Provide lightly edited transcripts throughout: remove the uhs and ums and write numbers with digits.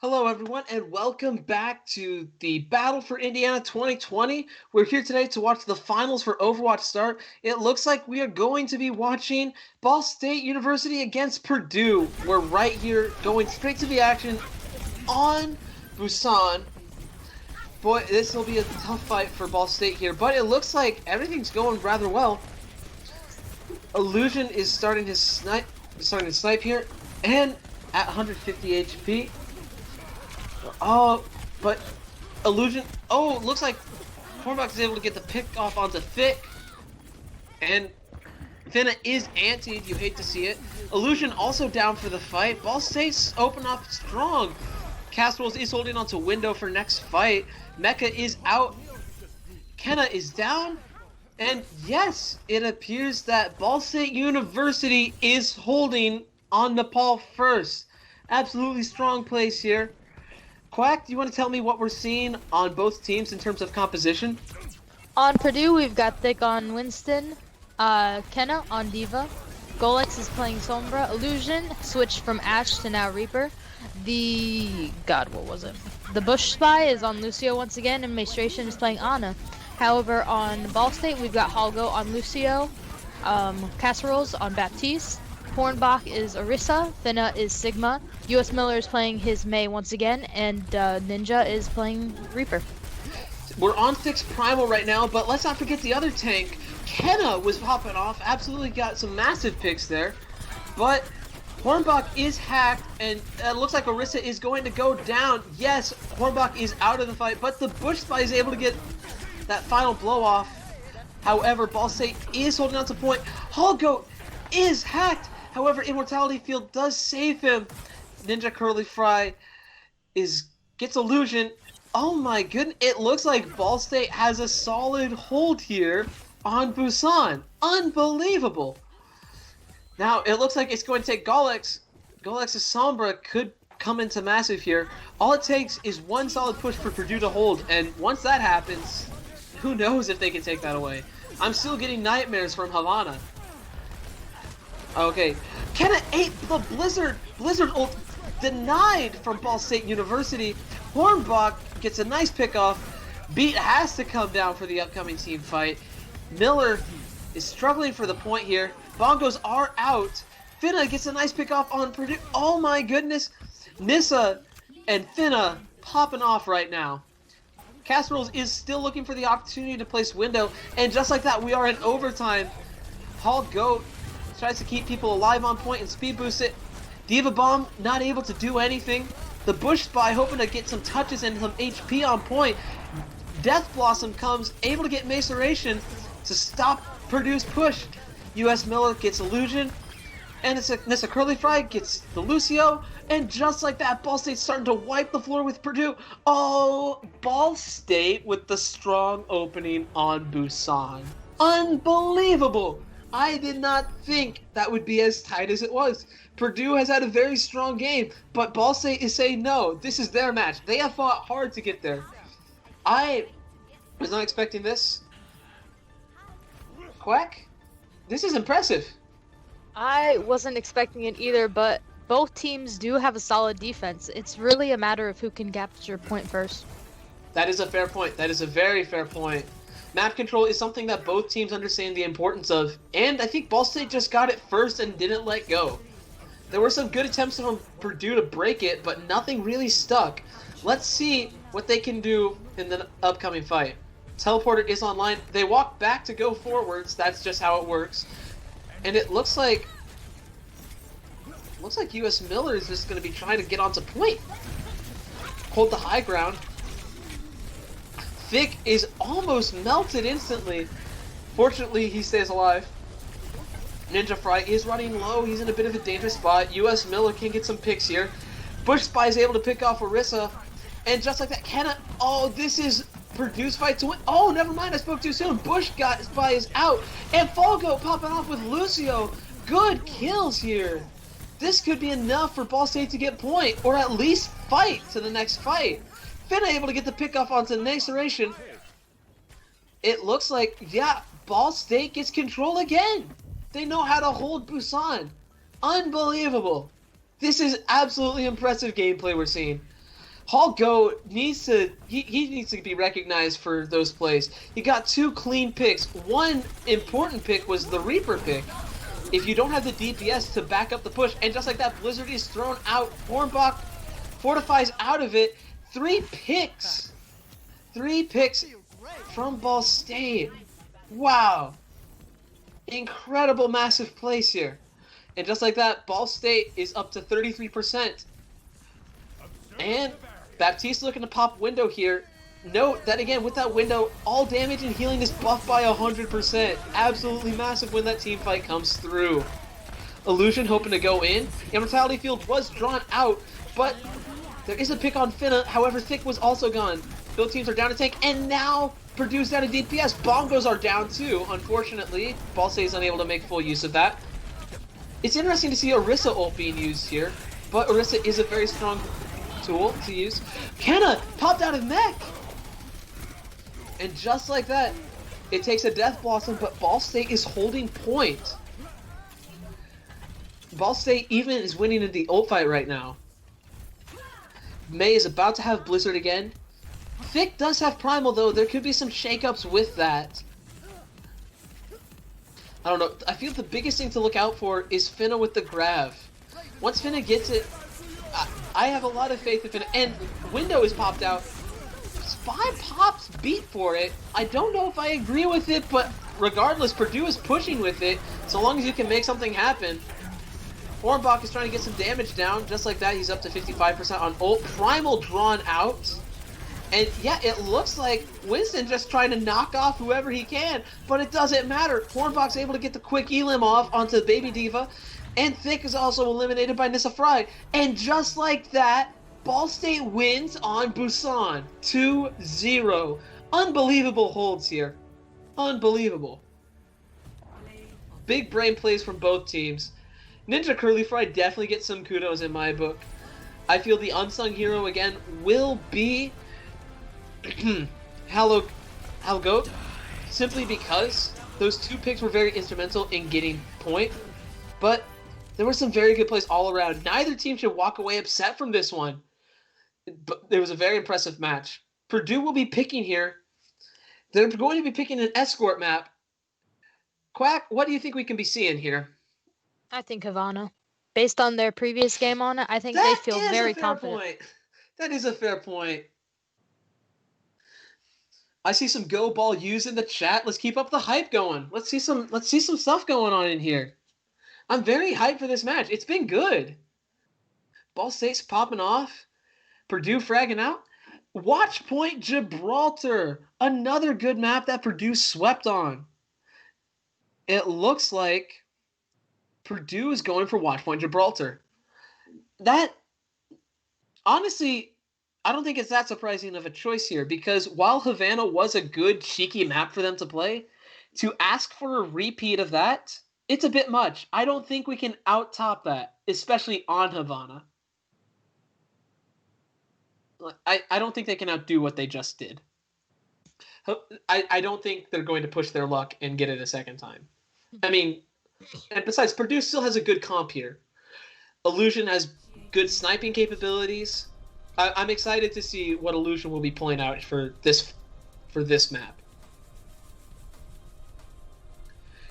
Hello, everyone, and welcome back to the Battle for Indiana 2020. We're here today to watch the finals for Overwatch start. It looks like we are going to be watching Ball State University against Purdue. We're right here going straight to the action on Busan. Boy, this will be a tough fight for Ball State here, but it looks like everything's going rather well. Illusion is starting to snipe here, and at 150 HP. Oh, but Illusion. Oh, looks like Hornbach is able to get the pick off onto Thick. And Finna is antied. You hate to see it. Illusion also down for the fight. Ball State's open up strong. Casseroles is holding on to Window for next fight. Mecha is out. Kenna is down. And yes, it appears that Ball State University is holding on Nepal first. Absolutely strong place here. Quack, do you want to tell me what we're seeing on both teams in terms of composition? On Purdue, we've got Thick on Winston, Kenna on Diva, Golex is playing Sombra, Illusion switched from Ashe to now Reaper. The Bush Spy is on Lucio once again, and Maestration is playing Ana. However, on Ball State, we've got Halgo on Lucio, Casseroles on Baptiste, Hornbach is Orisa, Finna is Sigma, US Miller is playing his Mei once again, and Ninja is playing Reaper. We're on Thick's Primal right now, but let's not forget the other tank. Kenna was popping off, absolutely got some massive picks there, but Hornbach is hacked, and it looks like Orisa is going to go down. Yes, Hornbach is out of the fight, but the Bush Spy is able to get that final blow off. However, Ball State is holding on to point. Halgo is hacked. However, Immortality Field does save him. Ninja Curly Fry gets Illusion. Oh my goodness, it looks like Ball State has a solid hold here on Busan. Unbelievable. Now, it looks like it's going to take Golex. Golex's Sombra could come into massive here. All it takes is one solid push for Purdue to hold, and once that happens, who knows if they can take that away. I'm still getting nightmares from Havana. Okay, Kenna ate the Blizzard ult denied from Ball State University. Hornbach gets a nice pick off. Beat has to come down for the upcoming team fight. Miller is struggling for the point here. Bongos are out. Finna gets a nice pick off on Purdue. Oh my goodness. Nissa and Finna popping off right now. Casseroles is still looking for the opportunity to place Window, and just like that, we are in overtime. Hall Goat tries to keep people alive on point and speed boost it. Diva Bomb not able to do anything. The Bush Spy hoping to get some touches and some HP on point. Death Blossom comes, able to get Maceration to stop Purdue's push. US Miller gets Illusion, and Nissa Curly Fry gets the Lucio, and just like that, Ball State's starting to wipe the floor with Purdue. Oh, Ball State with the strong opening on Busan. Unbelievable! I did not think that would be as tight as it was. Purdue has had a very strong game, but Ball State is saying no, this is their match. They have fought hard to get there. I was not expecting this. Quack, this is impressive. I wasn't expecting it either, but both teams do have a solid defense. It's really a matter of who can capture point first. That is a fair point. That is a very fair point. Map control is something that both teams understand the importance of, and I think Ball State just got it first and didn't let go. There were some good attempts from Purdue to break it, but nothing really stuck. Let's see what they can do in the upcoming fight. Teleporter is online. They walk back to go forwards. That's just how it works. And it looks like US Miller is just going to be trying to get onto point. Hold the high ground. Thick is almost melted instantly. Fortunately, he stays alive. Ninja Fry is running low. He's in a bit of a dangerous spot. US Miller can get some picks here. Bush Spy is able to pick off Orisa. And just like that, Kenna... Oh, this is Purdue's fight to win. Oh, never mind. I spoke too soon. Bush Spy is out. And Falco popping off with Lucio. Good kills here. This could be enough for Ball State to get point, or at least fight to the next fight. Finna able to get the pick off onto Maceration. It looks like, yeah, Ball State gets control again. They know how to hold Busan. Unbelievable. This is absolutely impressive gameplay we're seeing. Paul Goat needs to he needs to be recognized for those plays. He got 2 clean picks. One important pick was the Reaper pick. If you don't have the DPS to back up the push, and just like that, Blizzard is thrown out. Hornbach fortifies out of it. 3 picks. 3 picks from Ball State. Wow. Incredible massive plays here. And just like that, Ball State is up to 33%. And Baptiste looking to pop window here. Note that again, with that window, all damage and healing is buffed by 100%. Absolutely massive when that team fight comes through. Illusion hoping to go in. Immortality Field was drawn out, but there is a pick on Finna. However, Thick was also gone. Both teams are down to tank, and now Purdue's down to DPS. Bongos are down too, unfortunately. Ball State is unable to make full use of that. It's interesting to see Orisa ult being used here, but Orisa is a very strong tool to use. Kenna popped out of mech! And just like that, it takes a Death Blossom, but Ball State is holding point. Ball State even is winning in the ult fight right now. May is about to have Blizzard again. Thick does have Primal though, there could be some shakeups with that. I don't know, I feel the biggest thing to look out for is Finna with the Grav. Once Finna gets it, I have a lot of faith in Finna, and Window is popped out. 5 pops beat for it. I don't know if I agree with it, but regardless, Purdue is pushing with it, so long as you can make something happen. Hornbach is trying to get some damage down, just like that, he's up to 55% on ult. Primal drawn out. And yeah, it looks like Winston just trying to knock off whoever he can, but it doesn't matter. Hornbach's able to get the quick elim off onto Baby Diva, and Thick is also eliminated by Nissa Fry. And just like that, Ball State wins on Busan. 2-0. Unbelievable holds here. Unbelievable. Big brain plays from both teams. Ninja Curly Fry definitely gets some kudos in my book. I feel the unsung hero again will be Hello Goat, simply because those 2 picks were very instrumental in getting point, but there were some very good plays all around. Neither team should walk away upset from this one, but it was a very impressive match. Purdue will be picking here. They're going to be picking an escort map. Quack, what do you think we can be seeing here? I think Havana. Based on their previous game on it, I think they feel very confident. Point. That is a fair point. I see some Go Ball U's in the chat. Let's keep up the hype going. Let's see some stuff going on in here. I'm very hyped for this match. It's been good. Ball State's popping off. Purdue fragging out. Watch Point Gibraltar. Another good map that Purdue swept on. It looks like Purdue is going for Watch Point Gibraltar. That, honestly, I don't think it's that surprising of a choice here, because while Havana was a good, cheeky map for them to play, to ask for a repeat of that, it's a bit much. I don't think we can out-top that, especially on Havana. I don't think they can outdo what they just did. I don't think they're going to push their luck and get it a second time. I mean, and besides, Purdue still has a good comp here. Illusion has good sniping capabilities. I'm excited to see what Illusion will be pulling out for this map.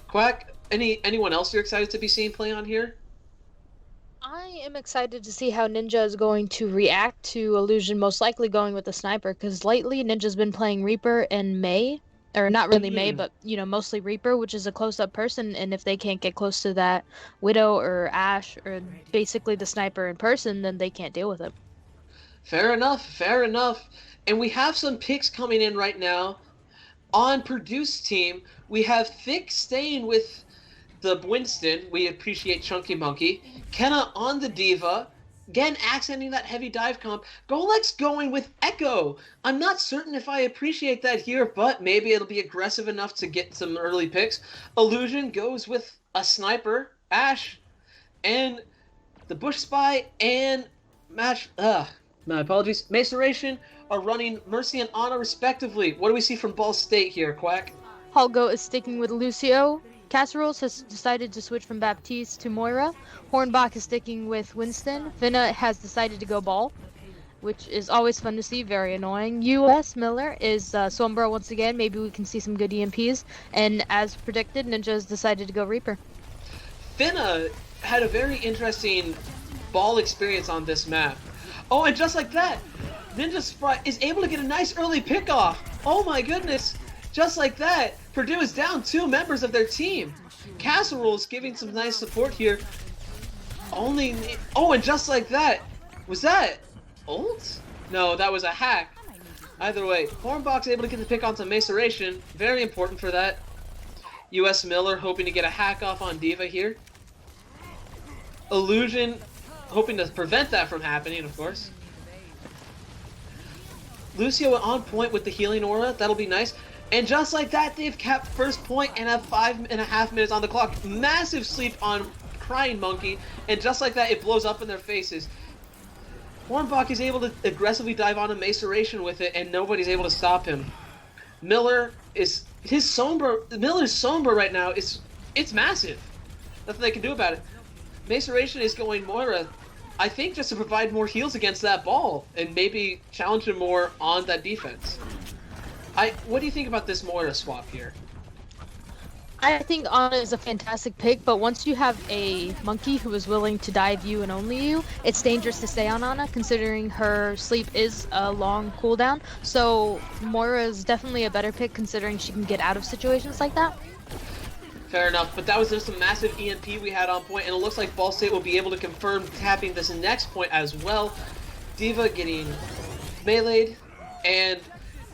Quack, anyone else you're excited to be seeing play on here? I am excited to see how Ninja is going to react to Illusion, most likely going with the sniper, because lately Ninja's been playing Reaper and May, or not really May, but mostly Reaper, which is a close-up person, and if they can't get close to that Widow or Ashe or basically the sniper in person, then they can't deal with it. Fair enough. And we have some picks coming in right now. On Purdue's team, we have Thick staying with the Winston. We appreciate Chunky Monkey. Kenna on the Diva. Again, accenting that heavy dive comp. Golex going with Echo. I'm not certain if I appreciate that here, but maybe it'll be aggressive enough to get some early picks. Illusion goes with a sniper, Ashe, and the Bush Spy and my apologies. Maceration are running Mercy and Ana respectively. What do we see from Ball State here, Quack? Holgo is sticking with Lucio. Casseroles has decided to switch from Baptiste to Moira. Hornbach is sticking with Winston. Finna has decided to go Ball. which is always fun to see, very annoying. US Miller is Sombra once again. Maybe we can see some good EMPs. And as predicted, Ninja's decided to go Reaper. Finna had a very interesting ball experience on this map. Oh, and just like that, Ninja Sprite is able to get a nice early pickoff. Oh my goodness. Just like that, Purdue is down 2 members of their team. Casserole's giving some nice support here. Oh, and just like that, was that ult? No, that was a hack. Either way, Hornbach's able to get the pick onto Maceration. Very important for that. US Miller hoping to get a hack off on D.Va here. Illusion hoping to prevent that from happening, of course. Lucio on point with the healing aura. That'll be nice. And just like that, they've kept first point and have 5.5 minutes on the clock. Massive sleep on Crying Monkey. And just like that, it blows up in their faces. Hornbach is able to aggressively dive on a Maceration with it, and nobody's able to stop him. Miller's Sombra right now it's massive. Nothing they can do about it. Maceration is going Moira, I think, just to provide more heals against that ball and maybe challenge him more on that defense. What do you think about this Moira swap here? I think Ana is a fantastic pick, but once you have a monkey who is willing to dive you and only you, it's dangerous to stay on Ana, considering her sleep is a long cooldown. So Moira is definitely a better pick, considering she can get out of situations like that. Fair enough, but that was just a massive EMP we had on point, and it looks like Ball State will be able to confirm tapping this next point as well. D.Va getting meleeed, and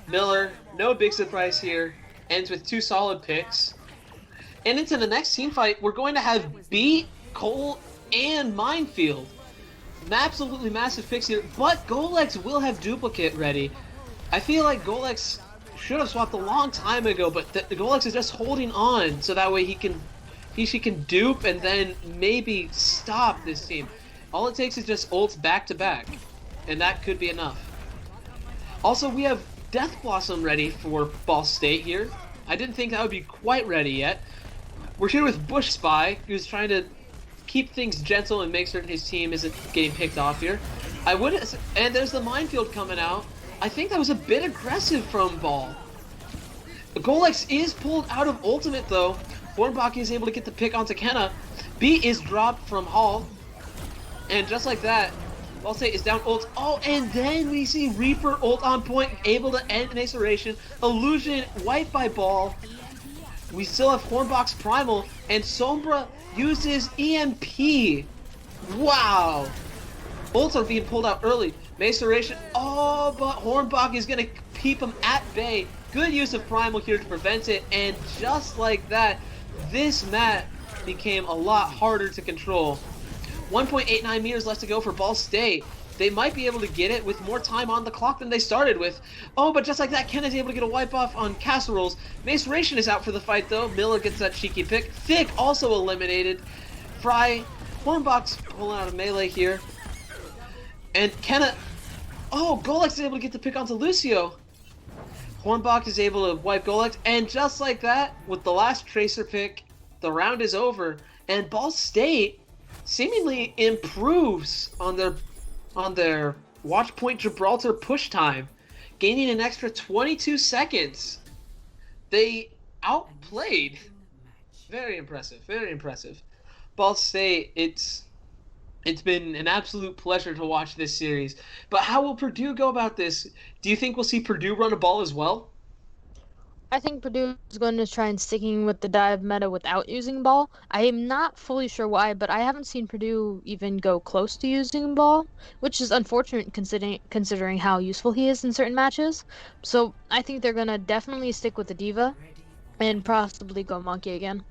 Miller, no big surprise here, ends with 2 solid picks. And into the next team fight, we're going to have B, Cole, and Minefield. Absolutely massive picks here, but Golex will have duplicate ready. I feel like Golex should have swapped a long time ago, but the Golex is just holding on so that way she can dupe and then maybe stop this team. All it takes is just ults back to back, and that could be enough. Also, we have Death Blossom ready for Ball State here. I didn't think that would be quite ready yet. We're here with Bush Spy, who's trying to keep things gentle and make certain his team isn't getting picked off here. And there's the Minefield coming out. I think that was a bit aggressive from Ball. Golex is pulled out of ultimate though. Hornbach is able to get the pick onto Kenna. B is dropped from Hall. And just like that, Ball State is down ult. Oh, and then we see Reaper ult on point, able to end Maceration. Illusion wiped by Ball. We still have Hornbach's Primal, and Sombra uses EMP. Wow. Ults are being pulled out early. Maceration. Oh, but Hornbach is going to keep him at bay. Good use of Primal here to prevent it, and just like that, this map became a lot harder to control. 1.89 meters left to go for Ball State. They might be able to get it with more time on the clock than they started with. Oh, but just like that, Ken is able to get a wipe off on Casseroles. Maceration is out for the fight though. Miller gets that cheeky pick. Thick also eliminated. Fry. Hornbach's pulling out a melee here. And Kenna... Oh, Golex is able to get the pick onto Lucio. Hornbach is able to wipe Golex. And just like that, with the last Tracer pick, the round is over. And Ball State seemingly improves on their Watchpoint Gibraltar push time, gaining an extra 22 seconds. They outplayed. Very impressive, very impressive. Ball State, it's been an absolute pleasure to watch this series. But how will Purdue go about this? Do you think we'll see Purdue run a ball as well? I think Purdue is going to try and sticking with the dive meta without using ball. I am not fully sure why, but I haven't seen Purdue even go close to using ball, which is unfortunate considering how useful he is in certain matches. So I think they're going to definitely stick with the D.Va and possibly go monkey again.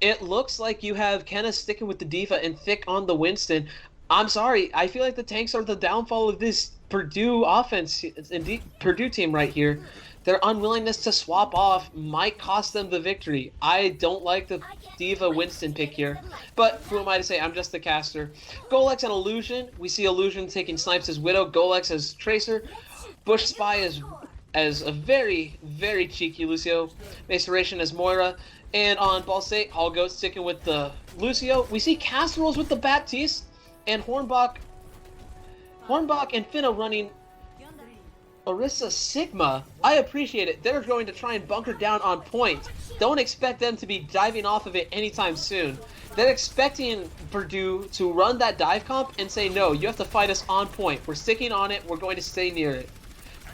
It looks like you have Kenna sticking with the D.Va and Thick on the Winston. I'm sorry, I feel like the tanks are the downfall of this Purdue offense, indeed Purdue team right here. Their unwillingness to swap off might cost them the victory. I don't like the D.Va Winston pick here, but who am I to say? I'm just the caster. Golex and Illusion. We see Illusion taking snipes as Widow, Golex as Tracer, Bush Spy as a very, very cheeky Lucio, Maceration as Moira, and on Ball State, Hall Goat sticking with the Lucio. We see Casseroles with the Baptiste, and Hornbach Hornbach and Finna running Orisa Sigma. I appreciate it. They're going to try and bunker down on point. Don't expect them to be diving off of it anytime soon. They're expecting Purdue to run that dive comp and say, no, you have to fight us on point. We're sticking on it. We're going to stay near it.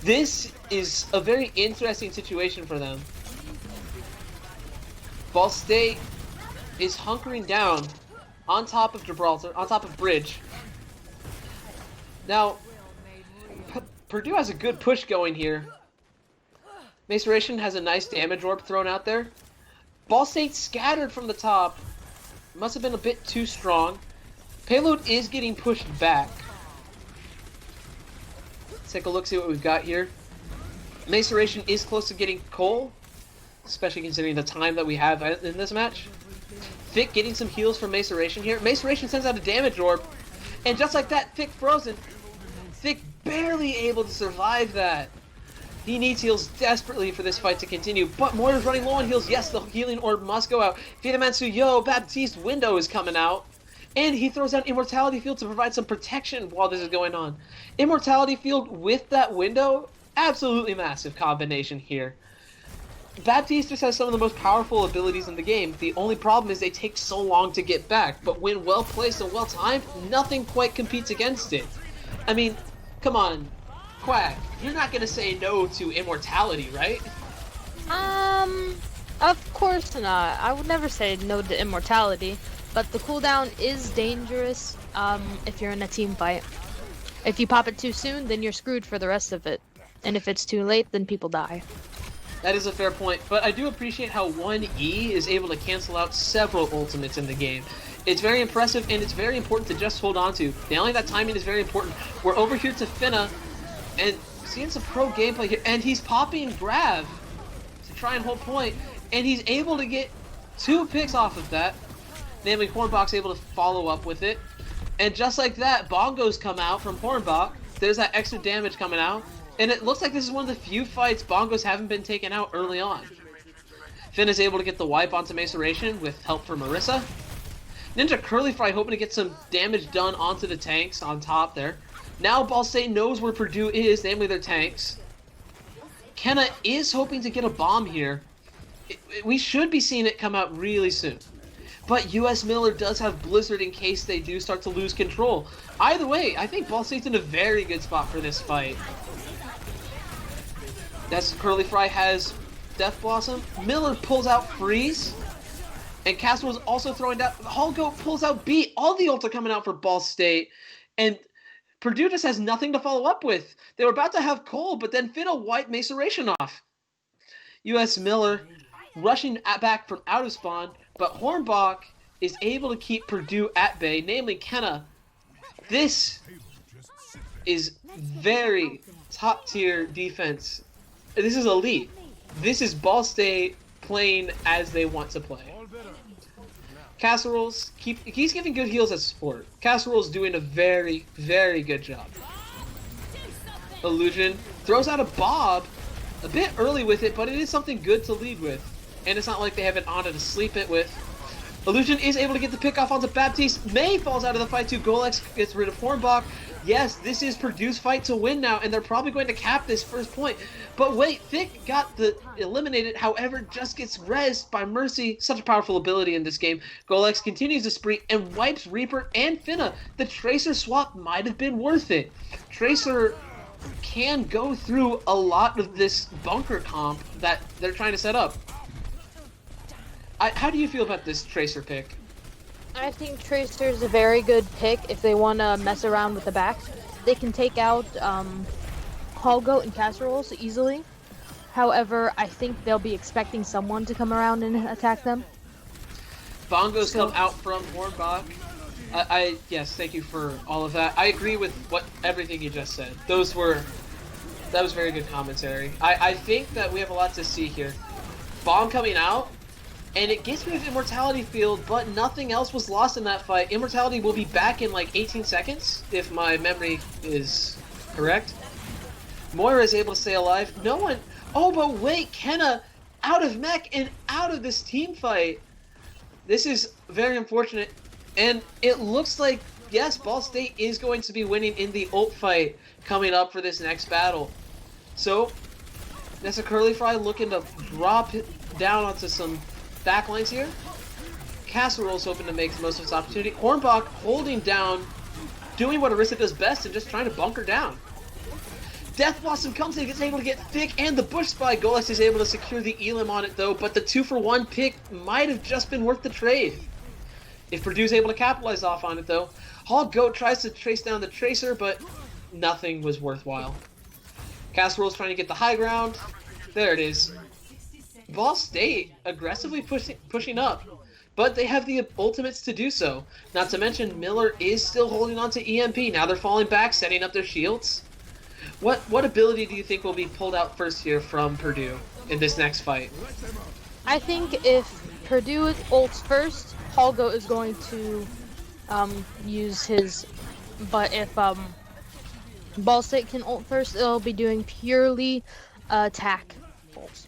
This is a very interesting situation for them. Ball State is hunkering down on top of Gibraltar, on top of Bridge. Now, Purdue has a good push going here. Maceration has a nice damage orb thrown out there. Ball State scattered from the top. Must have been a bit too strong. Payload is getting pushed back. Let's take a look, see what we've got here. Maceration is close to getting Cole, especially considering the time that we have in this match. Thick getting some heals from Maceration here. Maceration sends out a damage orb, and just like that, Thick frozen. Thick barely able to survive that. He needs heals desperately for this fight to continue, but Moira's running low on heals. Yes, the healing orb must go out. Fidamansu, yo, Baptiste window is coming out. And he throws out Immortality Field to provide some protection while this is going on. Immortality Field with that window, absolutely massive combination here. Baptiste just has some of the most powerful abilities in the game. The only problem is they take so long to get back, but when well placed and well timed, nothing quite competes against it. I mean, come on, Quack, you're not gonna say no to immortality, right? Of course not. I would never say no to immortality, but the cooldown is dangerous, if you're in a team fight. If you pop it too soon, then you're screwed for the rest of it. And if it's too late, then people die. That is a fair point, but I do appreciate how 1E is able to cancel out several ultimates in the game. It's very impressive, and it's very important to just hold on to. Nailing that timing is very important. We're over here to Finna, and seeing some pro gameplay here, and he's popping Grav to try and hold point, and he's able to get 2 picks off of that. Namely, Hornbach's able to follow up with it. And just like that, bongos come out from Hornbach. There's that extra damage coming out. And it looks like this is one of the few fights bongos haven't been taken out early on. Finn is able to get the wipe onto Maceration with help from Marissa. Ninja Curly Fry hoping to get some damage done onto the tanks on top there. Now Ball State knows where Purdue is, namely their tanks. Kenna is hoping to get a bomb here. We should be seeing it come out really soon. But US Miller does have Blizzard in case they do start to lose control. Either way, I think Ball State's in a very good spot for this fight. That's Curly Fry has Death Blossom. Miller pulls out Freeze. And Castle is also throwing down. Holgo pulls out Beat. All the ults are coming out for Ball State. And Purdue just has nothing to follow up with. They were about to have Cole, but then Finna wiped Maceration off. US Miller rushing back from out of spawn, but Hornbach is able to keep Purdue at bay, namely Kenna. This is very top-tier defense. This is elite. This is Ball State playing as they want to play. Casseroles, he's giving good heals as support. Casserole's doing a very, very good job. Illusion throws out a Bob a bit early with it, but it is something good to lead with. And it's not like they have an Ana to sleep it with. Illusion is able to get the pick off onto Baptiste. May falls out of the fight too. Golex gets rid of Hornbach. Yes, this is Purdue's fight to win now, and they're probably going to cap this first point. But wait, Thick got the eliminated, however, just gets rezzed by Mercy. Such a powerful ability in this game. Golex continues to spree and wipes Reaper and Finna. The Tracer swap might have been worth it. Tracer can go through a lot of this bunker comp that they're trying to set up. How do you feel about this Tracer pick? I think Tracer's a very good pick if they want to mess around with the backs. They can take out Holgo and Casseroles easily. However, I think they'll be expecting someone to come around and attack them. Bongos come out from Hornbach. Yes, thank you for all of that. I agree with everything you just said. That was very good commentary. I think that we have a lot to see here. Bomb coming out. And it gets rid of Immortality Field, but nothing else was lost in that fight. Immortality will be back in like 18 seconds, if my memory is correct. Moira is able to stay alive. No one... Oh, but wait, Kenna out of mech and out of this team fight. This is very unfortunate. And it looks like yes, Ball State is going to be winning in the ult fight coming up for this next battle. So, that's a Curly Fry looking to drop down onto some backlines here. Casserole's hoping to make the most of his opportunity. Hornbach holding down, doing what Orisa does best and just trying to bunker down. Death Blossom comes in, is able to get Thick and the Bush Spy. Golex is able to secure the Elim on it though, but the 2-for-1 pick might have just been worth the trade. If Purdue's able to capitalize off on it though. Hall Goat tries to trace down the Tracer, but nothing was worthwhile. Casserole's trying to get the high ground. There it is. Ball State aggressively pushing up, but they have the ultimates to do so. Not to mention Miller is still holding on to EMP. Now they're falling back, setting up their shields. What ability do you think will be pulled out first here from Purdue in this next fight? I think if Purdue ults first, Holgo is going to use his. But if Ball State can ult first, it'll be doing purely attack ults.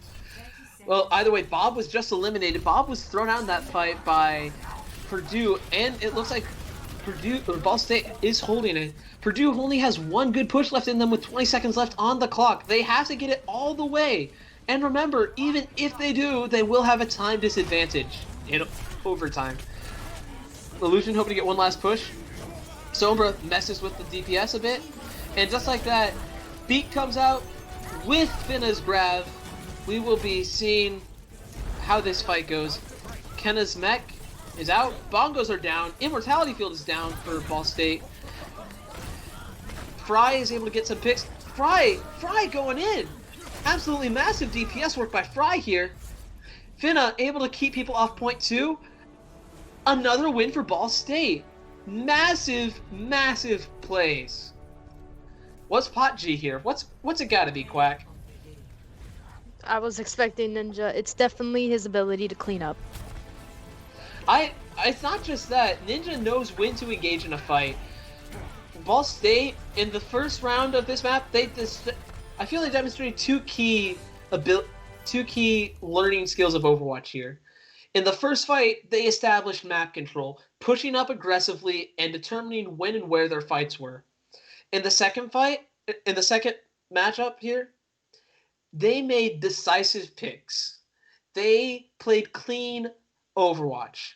Well, either way, Bob was just eliminated. Bob was thrown out in that fight by Purdue, and it looks like Ball State is holding it. Purdue only has one good push left in them with 20 seconds left on the clock. They have to get it all the way. And remember, even if they do, they will have a time disadvantage in overtime. Illusion hoping to get one last push. Sombra messes with the DPS a bit. And just like that, Beat comes out with Finna's grab. We will be seeing how this fight goes. Kenna's mech is out. Bongos are down. Immortality Field is down for Ball State. Fry is able to get some picks. Fry going in. Absolutely massive DPS work by Fry here. Finna able to keep people off point 2. Another win for Ball State. Massive, massive plays. What's Pot G here? What's it gotta be, Quack? I was expecting Ninja. It's definitely his ability to clean up. It's not just that. Ninja knows when to engage in a fight. Ball State, in the first round of this map, I feel they demonstrated two key learning skills of Overwatch here. In the first fight, they established map control, pushing up aggressively and determining when and where their fights were. In the second matchup here, they made decisive picks. They played clean Overwatch.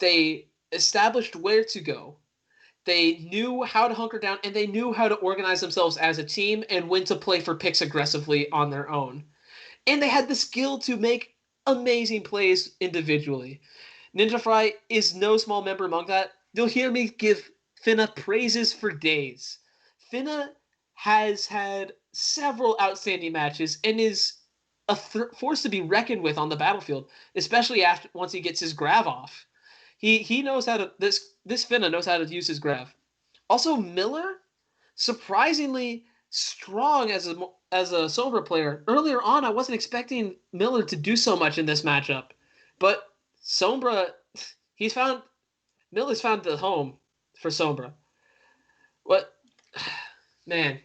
They established where to go. They knew how to hunker down, and they knew how to organize themselves as a team and when to play for picks aggressively on their own. And they had the skill to make amazing plays individually. Ninja Fry is no small member among that. You'll hear me give Finna praises for days. Finna has had several outstanding matches and is a force to be reckoned with on the battlefield, especially once he gets his grav off. He knows how to this Finna knows how to use his grav. Also, Miller, surprisingly strong as a Sombra player. Earlier on, I wasn't expecting Miller to do so much in this matchup, but Sombra, Miller's found the home for Sombra. Man,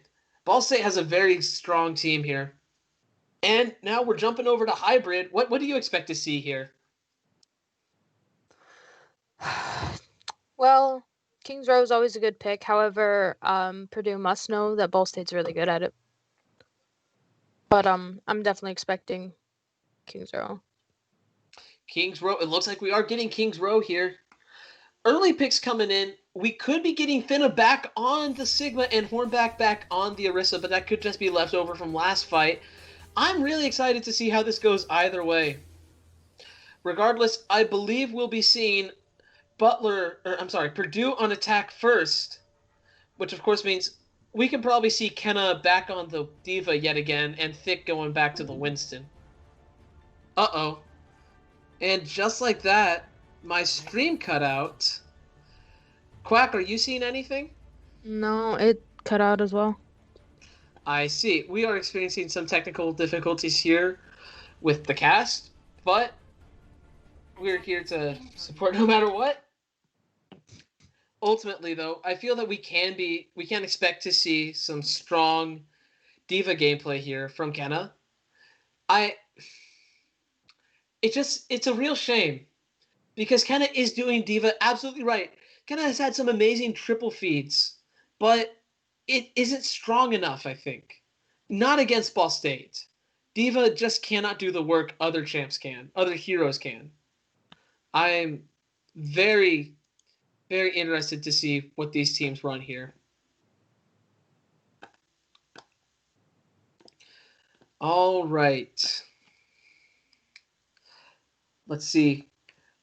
Ball State has a very strong team here. And now we're jumping over to Hybrid. What do you expect to see here? Well, Kings Row is always a good pick. However, Purdue must know that Ball State's really good at it. But I'm definitely expecting Kings Row. Kings Row. It looks like we are getting Kings Row here. Early picks coming in. We could be getting Finna back on the Sigma and Hornback back on the Orisa, but that could just be left over from last fight. I'm really excited to see how this goes either way. Regardless, I believe we'll be seeing Purdue on attack first, which of course means we can probably see Kenna back on the Diva yet again and Thick going back to the Winston. Uh-oh. And just like that, my stream cut out. Quack, are you seeing anything? No, it cut out as well. I see. We are experiencing some technical difficulties here with the cast, but we're here to support no matter what. Ultimately, though, I feel that we can expect to see some strong Diva gameplay here from Kenna. It's a real shame because Kenna is doing Diva absolutely right. Kenna has had some amazing triple feeds, but it isn't strong enough, I think. Not against Ball State. D.Va just cannot do the work other champs can, other heroes can. I'm very, very interested to see what these teams run here. All right. Let's see.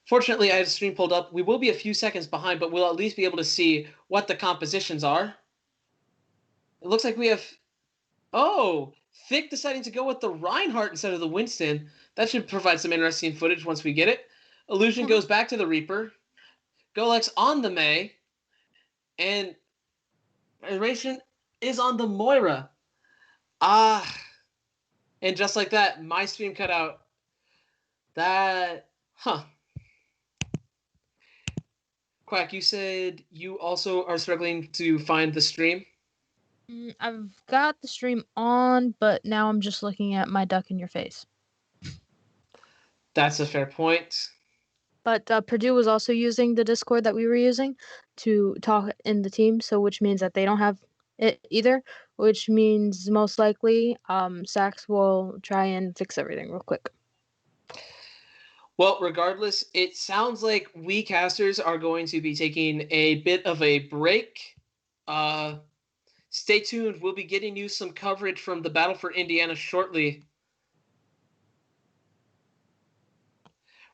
Fortunately, I have the stream pulled up. We will be a few seconds behind, but we'll at least be able to see what the compositions are. It looks like we have... Oh! Thick deciding to go with the Reinhardt instead of the Winston. That should provide some interesting footage once we get it. Illusion goes back to the Reaper. Golex on the Mei. And Ration is on the Moira. And just like that, my stream cut out. Quack, you said you also are struggling to find the stream? I've got the stream on, but now I'm just looking at my duck in your face. That's a fair point. But Purdue was also using the Discord that we were using to talk in the team, so which means that they don't have it either, which means most likely Sax will try and fix everything real quick. Well, regardless, it sounds like we casters are going to be taking a bit of a break. Stay tuned. We'll be getting you some coverage from the Battle for Indiana shortly.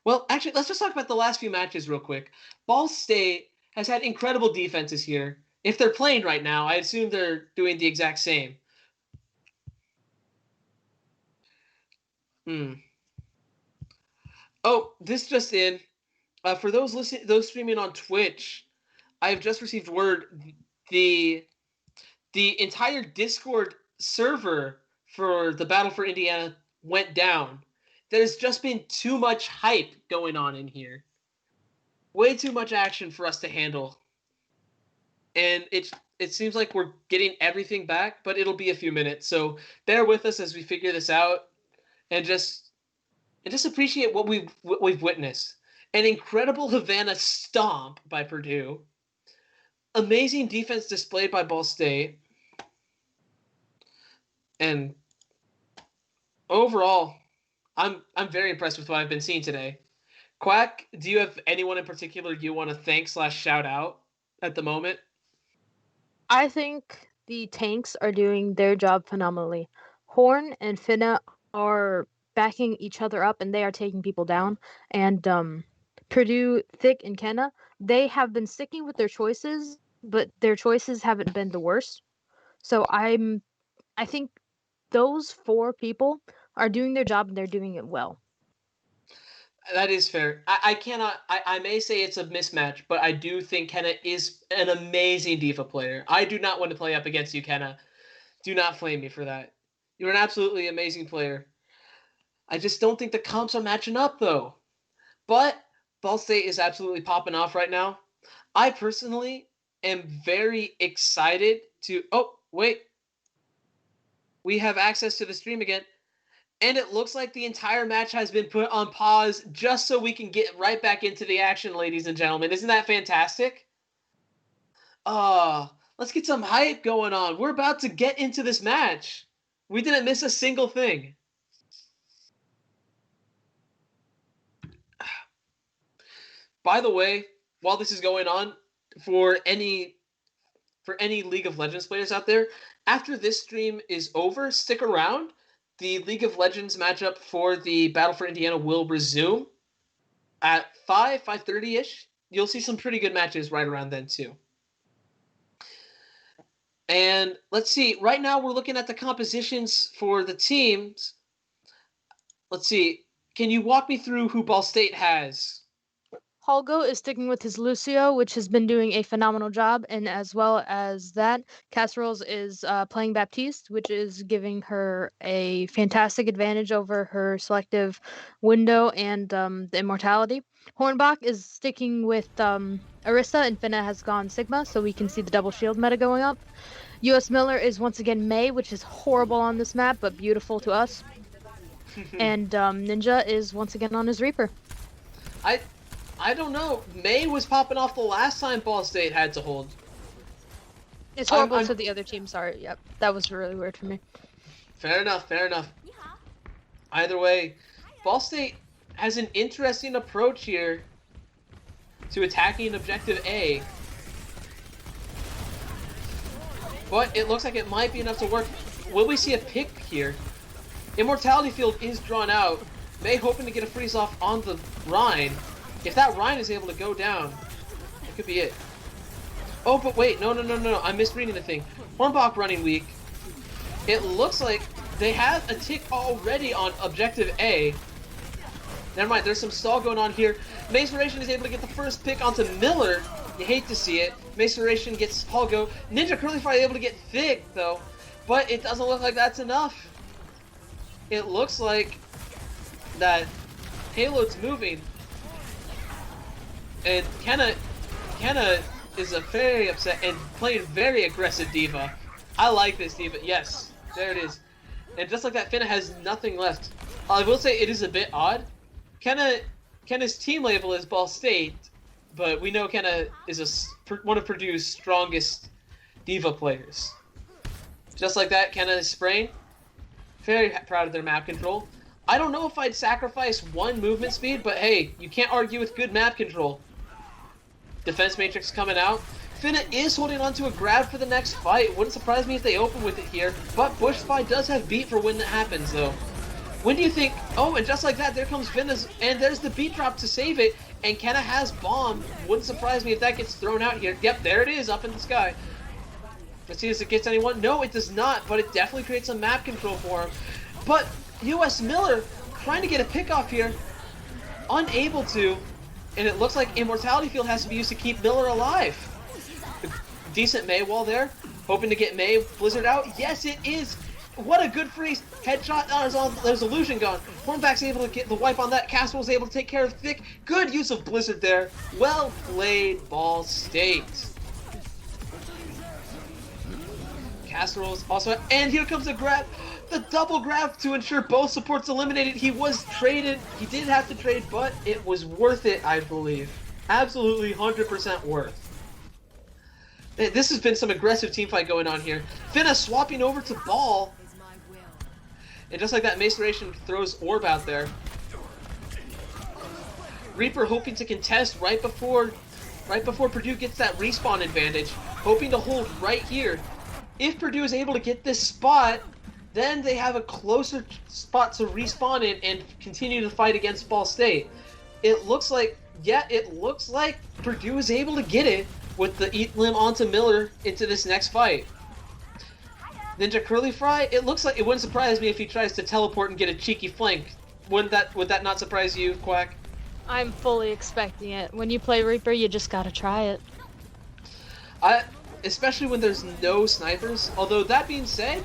Well, actually, let's just talk about the last few matches real quick. Ball State has had incredible defenses here. If they're playing right now, I assume they're doing the exact same. Oh, this just in. For those streaming on Twitch, I have just received word the entire Discord server for the Battle for Indiana went down. There's just been too much hype going on in here. Way too much action for us to handle. And it seems like we're getting everything back, but it'll be a few minutes. So bear with us as we figure this out and just appreciate what we've witnessed. An incredible Havana stomp by Purdue. Amazing defense displayed by Ball State. And overall, I'm very impressed with what I've been seeing today. Quack, do you have anyone in particular you want to thank / shout out at the moment? I think the tanks are doing their job phenomenally. Horn and Finna are backing each other up, and they are taking people down. And Purdue, Thick, and Kenna, they have been sticking with their choices, but their choices haven't been the worst. So I think those 4 people are doing their job, and they're doing it well. That is fair. I may say it's a mismatch, but I do think Kenna is an amazing D.Va player. I do not want to play up against you, Kenna. Do not flame me for that. You're an absolutely amazing player. I just don't think the comps are matching up, though. But Ball State is absolutely popping off right now. I personally am very excited to... Oh, wait. We have access to the stream again. And it looks like the entire match has been put on pause just so we can get right back into the action, ladies and gentlemen. Isn't that fantastic? Let's get some hype going on. We're about to get into this match. We didn't miss a single thing. By the way, while this is going on, for any League of Legends players out there, after this stream is over, stick around. The League of Legends matchup for the Battle for Indiana will resume at 5:30-ish. You'll see some pretty good matches right around then, too. And let's see. Right now, we're looking at the compositions for the teams. Let's see. Can you walk me through who Ball State has? Holgo is sticking with his Lucio, which has been doing a phenomenal job, and as well as that, Casseroles is playing Baptiste, which is giving her a fantastic advantage over her selective window and the immortality. Hornbach is sticking with Arista, and Finna has gone Sigma, so we can see the double shield meta going up. US Miller is once again Mei, which is horrible on this map, but beautiful to us. And Ninja is once again on his Reaper. I don't know. May was popping off the last time Ball State had to hold. It's horrible for the other team. Sorry. Yep, that was really weird for me. Fair enough. Fair enough. Either way, Ball State has an interesting approach here to attacking Objective A. But it looks like it might be enough to work. Will we see a pick here? Immortality Field is drawn out. May hoping to get a freeze off on the Rhine. If that Rhine is able to go down, it could be it. Oh, but wait, no, I'm misreading the thing. Hornbach running weak. It looks like they have a tick already on Objective A. Never mind, there's some stall going on here. Maceration is able to get the first pick onto Miller. You hate to see it. Maceration gets Holgo. Ninja Curly Fry able to get Thick, though. But it doesn't look like that's enough. It looks like that Payload's moving. And Kenna is a very upset and playing very aggressive diva. I like this diva. Yes, there it is. And just like that, Finna has nothing left. I will say it is a bit odd. Kenna's team label is Ball State, but we know Kenna is one of Purdue's strongest diva players. Just like that, Kenna is spraying. Very proud of their map control. I don't know if I'd sacrifice one movement speed, but hey, you can't argue with good map control. Defense Matrix coming out. Finna is holding on to a grab for the next fight. Wouldn't surprise me if they open with it here. But Bush Spy does have beat for when that happens, though. When do you think... Oh, and just like that, there comes Finna's... And there's the beat drop to save it. And Kenna has bomb. Wouldn't surprise me if that gets thrown out here. Yep, there it is, up in the sky. Let's see if it gets anyone. No, it does not, but it definitely creates some map control for him. But U.S. Miller trying to get a pick off here. Unable to. And it looks like Immortality Field has to be used to keep Miller alive. Decent May wall there. Hoping to get May Blizzard out. Yes, it is. What a good freeze. Headshot. Oh, there's Illusion gone. Hornback's able to get the wipe on that. Caswell's able to take care of Thick. Good use of Blizzard there. Well played, Ball State. Casserol's also... And here comes the grab. The double grab to ensure both supports eliminated. He was traded. He did have to trade, but it was worth it, I believe. Absolutely 100% worth. This has been some aggressive team fight going on here. Finna swapping over to Ball. And just like that, Maceration throws Orb out there. Reaper hoping to contest right before Purdue gets that respawn advantage. Hoping to hold right here. If Purdue is able to get this spot, then they have a closer spot to respawn in and continue to fight against Ball State. It looks like, Purdue is able to get it with the Eat Limb onto Miller into this next fight. Ninja Curly Fry, it looks like it wouldn't surprise me if he tries to teleport and get a cheeky flank. Would that not surprise you, Quack? I'm fully expecting it. When you play Reaper, you just gotta try it. Especially when there's no snipers. Although that being said,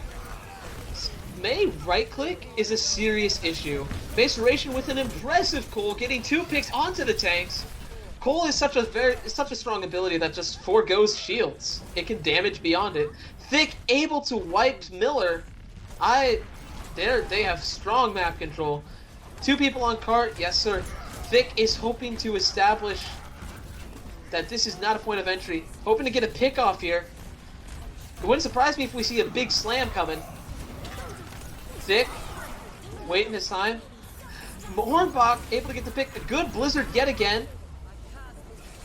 May right-click is a serious issue. Maceration with an impressive Cole getting 2 picks onto the tanks. Cole is such a strong ability that just forgoes shields. It can damage beyond it. Thick able to wipe Miller. They have strong map control. 2 people on cart, yes sir. Thick is hoping to establish that this is not a point of entry. Hoping to get a pick off here. It wouldn't surprise me if we see a big slam coming. Thick, waiting his time. Hornbach able to get the pick. A good Blizzard yet again.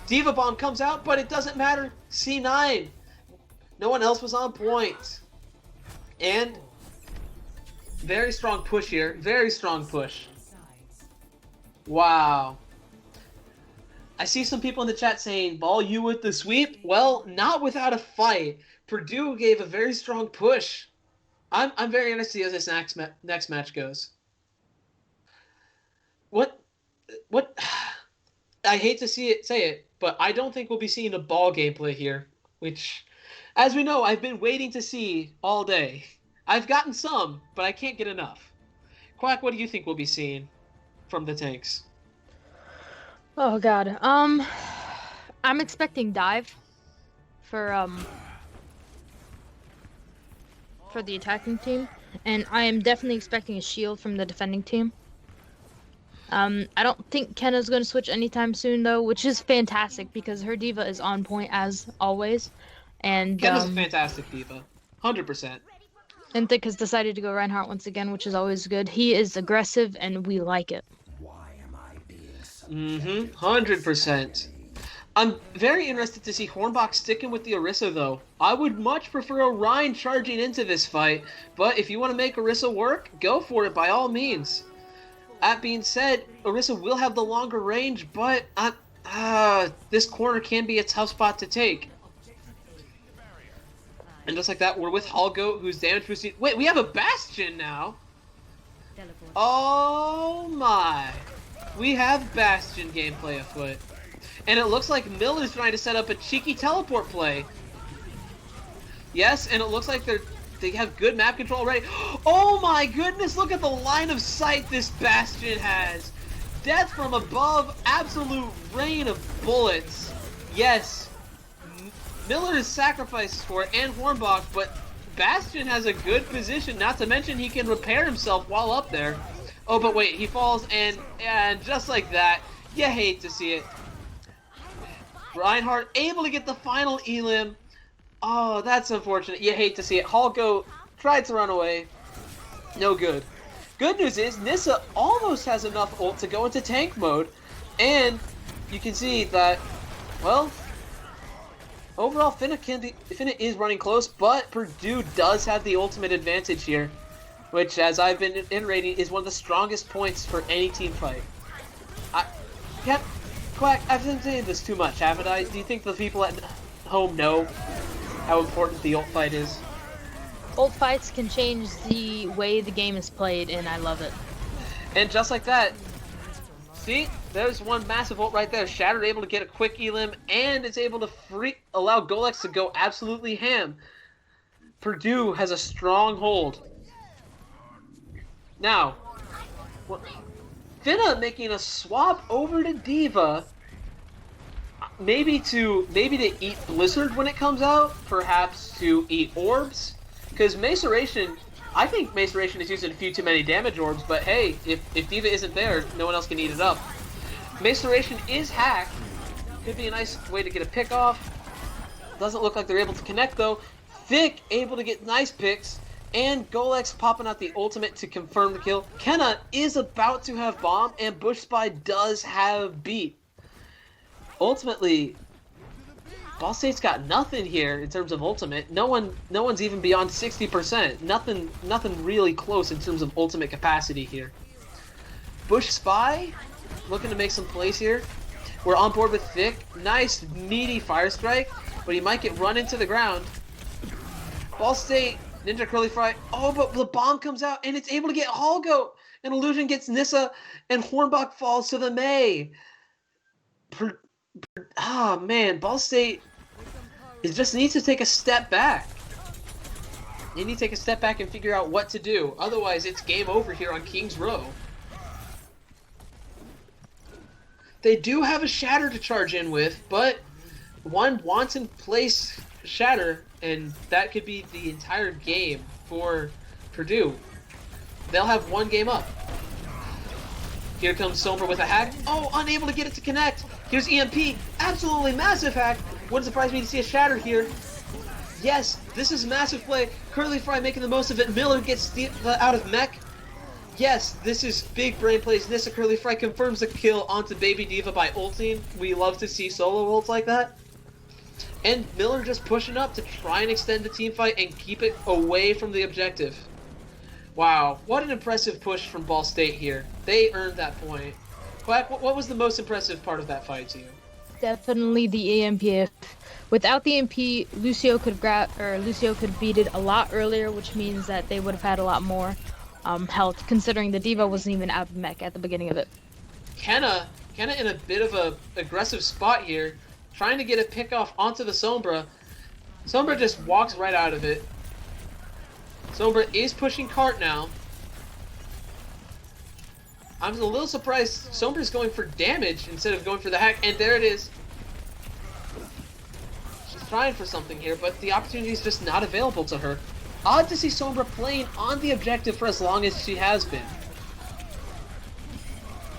Diva Bomb comes out, but it doesn't matter. C9. No one else was on point. And very strong push here. Very strong push. Wow. I see some people in the chat saying, Ball, you with the sweep? Well, not without a fight. Purdue gave a very strong push. I'm very interested to see how this next match goes. What? I hate to say it, but I don't think we'll be seeing a Ball gameplay here, which, as we know, I've been waiting to see all day. I've gotten some, but I can't get enough. Quack, what do you think we'll be seeing from the tanks? Oh god. I'm expecting dive for the attacking team, and I am definitely expecting a shield from the defending team. I don't think Kenna's going to switch anytime soon, though, which is fantastic because her diva is on point as always. And Kenna's a fantastic diva. 100%. and Thick has decided to go Reinhardt once again, which is always good. He is aggressive, and we like it. 100%. I'm very interested to see Hornbach sticking with the Orisa, though. I would much prefer Orion charging into this fight, but if you want to make Orisa work, go for it by all means. That being said, Orisa will have the longer range, but this corner can be a tough spot to take. And just like that, we're with Hallgoat, who's damage boosting. Wait, we have a Bastion now? Oh my. We have Bastion gameplay afoot. And it looks like Miller's trying to set up a cheeky teleport play. Yes, and it looks like they have good map control already. Oh my goodness, look at the line of sight this Bastion has. Death from above, absolute rain of bullets. Yes, Miller is sacrificed for it and Hornbach, but Bastion has a good position, not to mention he can repair himself while up there. Oh, but wait, he falls, and just like that, you hate to see it. Reinhardt able to get the final elim. Oh, that's unfortunate. You hate to see it. Hallgoat tried to run away. No good. Good news is, Nissa almost has enough ult to go into tank mode, and you can see that, well, overall, Finna is running close, but Purdue does have the ultimate advantage here, which, as I've been iterating, is one of the strongest points for any team fight. Quack, I've been saying this too much, haven't I? Do you think the people at home know how important the ult fight is? Ult fights can change the way the game is played, and I love it. And just like that, see, there's one massive ult right there. Shattered able to get a quick elim, and it's able to allow Golex to go absolutely ham. Purdue has a strong hold. Now, Finna making a swap over to D.Va, maybe to eat Blizzard when it comes out, perhaps to eat orbs, because Maceration, I think Maceration is using a few too many damage orbs, but hey, if D.Va isn't there, no one else can eat it up. Maceration is hacked, could be a nice way to get a pick off. Doesn't look like they're able to connect though. Thick able to get nice picks, and Golex popping out the ultimate to confirm the kill. Kenna is about to have bomb, and Bush Spy does have beat. Ultimately, Ball State's got nothing here in terms of ultimate. No one's even beyond 60%. Nothing really close in terms of ultimate capacity here. Bush Spy looking to make some plays here. We're on board with Thick. Nice meaty fire strike, but he might get run into the ground. Ball State, Ninja Curly Fry. Oh, but the bomb comes out, and it's able to get Hallgoat. And Illusion gets Nissa, and Hornbach falls to the Mei. Man, Ball State just needs to take a step back. They need to take a step back and figure out what to do. Otherwise, it's game over here on King's Row. They do have a Shatter to charge in with, but one wants in place Shatter, and that could be the entire game for Purdue. They'll have one game up. Here comes Sombra with a hack. Oh, unable to get it to connect. Here's EMP. Absolutely massive hack. Wouldn't surprise me to see a Shatter here. Yes, this is a massive play. Curly Fry making the most of it. Miller gets out of mech. Yes, this is big brain plays. Nissa Curly Fry confirms the kill onto Baby D.Va by ulting. We love to see solo ults like that. And Miller just pushing up to try and extend the team fight and keep it away from the objective. Wow, what an impressive push from Ball State here. They earned that point. Quack, what was the most impressive part of that fight to you? Definitely the EMP. Without the EMP, Lucio could beat it a lot earlier, which means that they would have had a lot more health, considering the D.Va wasn't even out of mech at the beginning of it. Kenna in a bit of a aggressive spot here, trying to get a pick off onto the Sombra. Sombra just walks right out of it. Sombra is pushing cart now. I'm a little surprised Sombra's going for damage instead of going for the hack, and there it is. She's trying for something here, but the opportunity is just not available to her. Odd to see Sombra playing on the objective for as long as she has been.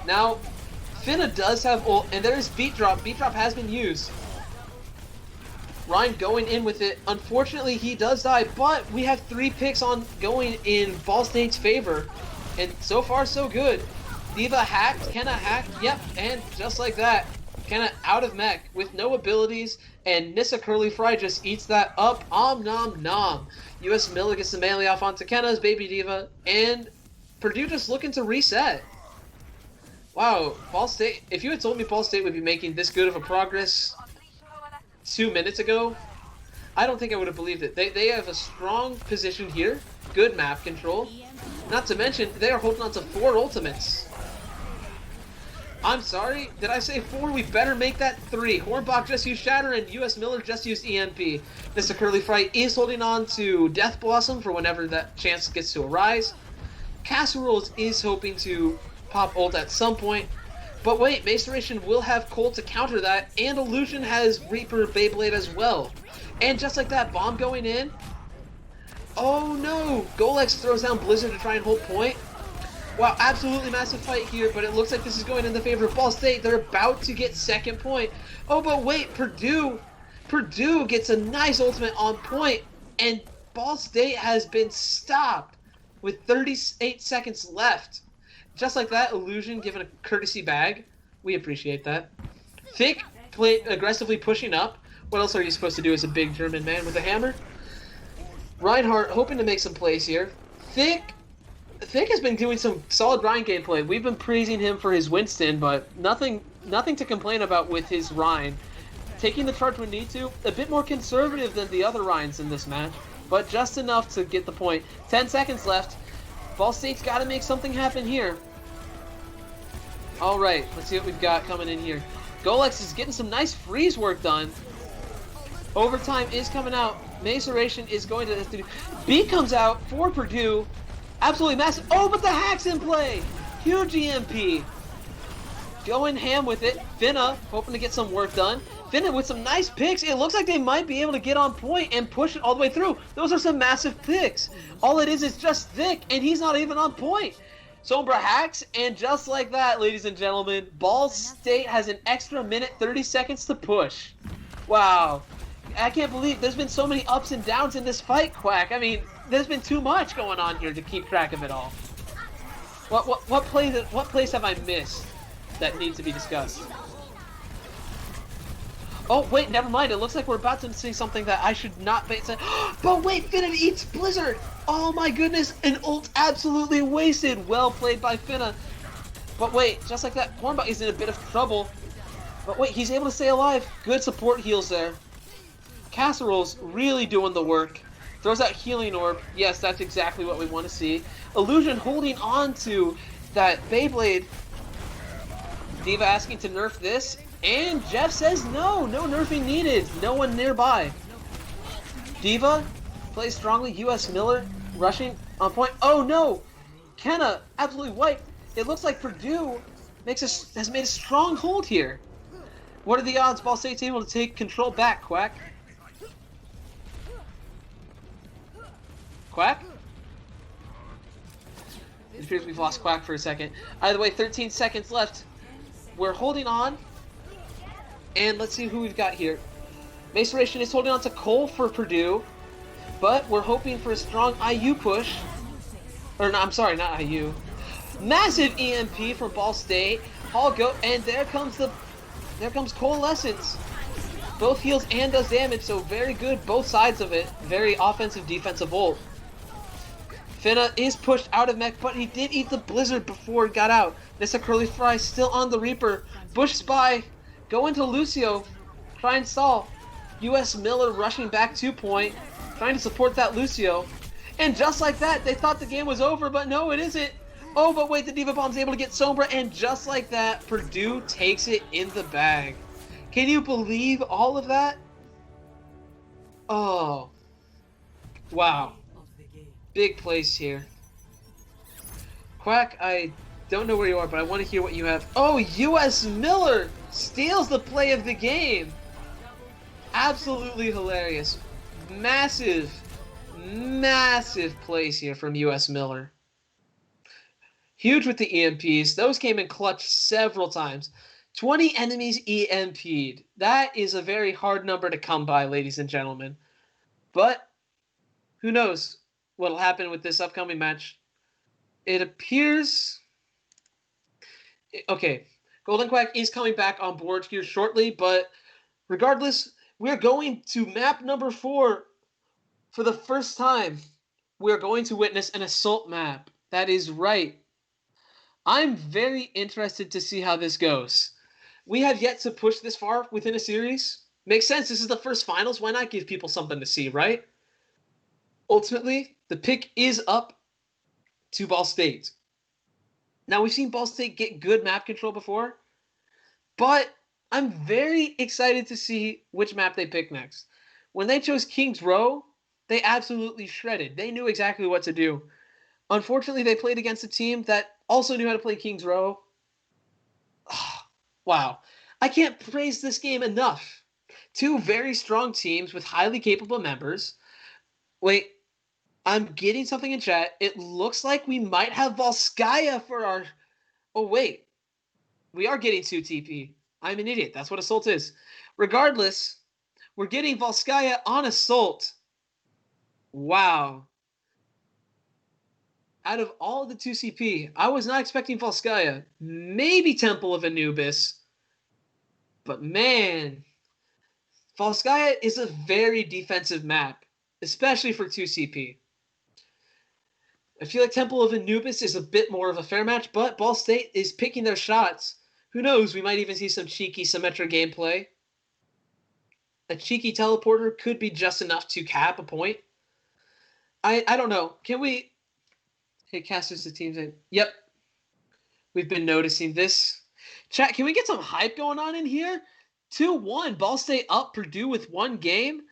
Now, Finna does have ult, and there is beat drop. Beat drop has been used. Ryan going in with it. Unfortunately, he does die, but we have 3 picks on going in Ball State's favor. And so far, so good. D.Va hacked, Kenna hacked, yep, and just like that, Kenna out of mech with no abilities, and Nissa Curly Fry just eats that up. Nom nom. US Miller gets the melee off onto Kenna's baby D.Va, and Purdue just looking to reset. Wow, Ball State, if you had told me Ball State would be making this good of a progress 2 minutes ago, I don't think I would have believed it. They have a strong position here, good map control, not to mention they are holding on to 4 ultimates. I'm sorry, did I say 4? We better make that 3. Hornbach just used Shatter and US Miller just used EMP. Mr. Curly Fry is holding on to Death Blossom for whenever that chance gets to arise. Casseroles is hoping to pop ult at some point. But wait, Maceration will have Cold to counter that, and Illusion has Reaper Beyblade as well. And just like that, bomb going in. Oh no! Golex throws down Blizzard to try and hold point. Wow, absolutely massive fight here, but it looks like this is going in the favor of Ball State. They're about to get second point. Oh, but wait, Purdue gets a nice ultimate on point, and Ball State has been stopped with 38 seconds left. Just like that, Illusion given a courtesy bag. We appreciate that. Thick aggressively pushing up. What else are you supposed to do as a big German man with a hammer? Reinhardt hoping to make some plays here. Thick has been doing some solid Ryan gameplay. We've been praising him for his Winston, but nothing to complain about with his Ryan. Taking the charge when need to, a bit more conservative than the other Ryans in this match, but just enough to get the point. 10 seconds left. Ball State's got to make something happen here. Alright, let's see what we've got coming in here. Golex is getting some nice freeze work done. Overtime is coming out. Maceration is going to have to do... B comes out for Purdue. Absolutely massive. Oh, but the hack's in play. Huge EMP. Going ham with it. Finna hoping to get some work done. Finna with some nice picks. It looks like they might be able to get on point and push it all the way through. Those are some massive picks. All it is just Thick, and he's not even on point. Sombra hacks, and just like that, ladies and gentlemen, Ball State has an extra minute 30 seconds to push. Wow. I can't believe there's been so many ups and downs in this fight, Quack. I mean, there's been too much going on here to keep track of it all. What plays have I missed that needs to be discussed? Oh wait, never mind. It looks like we're about to see something that I should not pay attention. But wait, Finna eats Blizzard. Oh my goodness, an ult absolutely wasted. Well played by Finna. But wait, just like that, Hornbach is in a bit of trouble. But wait, he's able to stay alive. Good support heals there. Casserole's really doing the work. Throws out Healing Orb. Yes, that's exactly what we want to see. Illusion holding on to that Beyblade. D.Va asking to nerf this. And Jeff says no nerfing needed. No one nearby. D.Va plays strongly. US Miller rushing on point. Oh no! Kenna absolutely wiped. It looks like Purdue has made a strong hold here. What are the odds Ball State's able to take control back, Quack? Quack? It appears we've lost Quack for a second. Either way, 13 seconds left. We're holding on. And let's see who we've got here. Maceration is holding on to Cole for Purdue. But we're hoping for a strong IU push. Or no, I'm sorry, not IU. Massive EMP from Ball State. Hall go, and there comes Coalescence. Both heals and does damage, so very good both sides of it. Very offensive, defensive ult. Finna is pushed out of mech, but he did eat the Blizzard before it got out. Nissa Curly Fry still on the Reaper. Bush Spy, go into Lucio, try and stall. US Miller rushing back 2 point, trying to support that Lucio. And just like that, they thought the game was over, but no, it isn't. Oh, but wait, the D.Va Bomb's able to get Sombra, and just like that, Purdue takes it in the bag. Can you believe all of that? Oh. Wow. Big place here. Quack, I don't know where you are, but I want to hear what you have. Oh, US Miller steals the play of the game. Absolutely hilarious. Massive plays here from US Miller. Huge with the EMPs. Those came in clutch several times. 20 enemies EMP'd. That is a very hard number to come by, ladies and gentlemen. But who knows what'll happen with this upcoming match. It appears... Okay, Golden Quack is coming back on board here shortly, but regardless, we're going to map number 4 for the first time. We're going to witness an assault map. That is right. I'm very interested to see how this goes. We have yet to push this far within a series. Makes sense. This is the first finals. Why not give people something to see, right? Ultimately, the pick is up to Ball State. Now, we've seen Ball State get good map control before, but I'm very excited to see which map they pick next. When they chose King's Row, they absolutely shredded. They knew exactly what to do. Unfortunately, they played against a team that also knew how to play King's Row. Wow. I can't praise this game enough. 2 very strong teams with highly capable members. Wait, I'm getting something in chat. It looks like we might have Volskaya for our... Oh, wait. We are getting 2 TP. I'm an idiot. That's what Assault is. Regardless, we're getting Volskaya on Assault. Wow. Out of all the 2 CP, I was not expecting Volskaya. Maybe Temple of Anubis. But man, Volskaya is a very defensive map, especially for 2 CP. I feel like Temple of Anubis is a bit more of a fair match, but Ball State is picking their shots. Who knows, we might even see some cheeky Symmetra gameplay. A cheeky teleporter could be just enough to cap a point. I don't know. Can we... Hey, casters, the team's in. Yep. We've been noticing this. Chat, can we get some hype going on in here? 2-1. Ball State up Purdue with 1 game.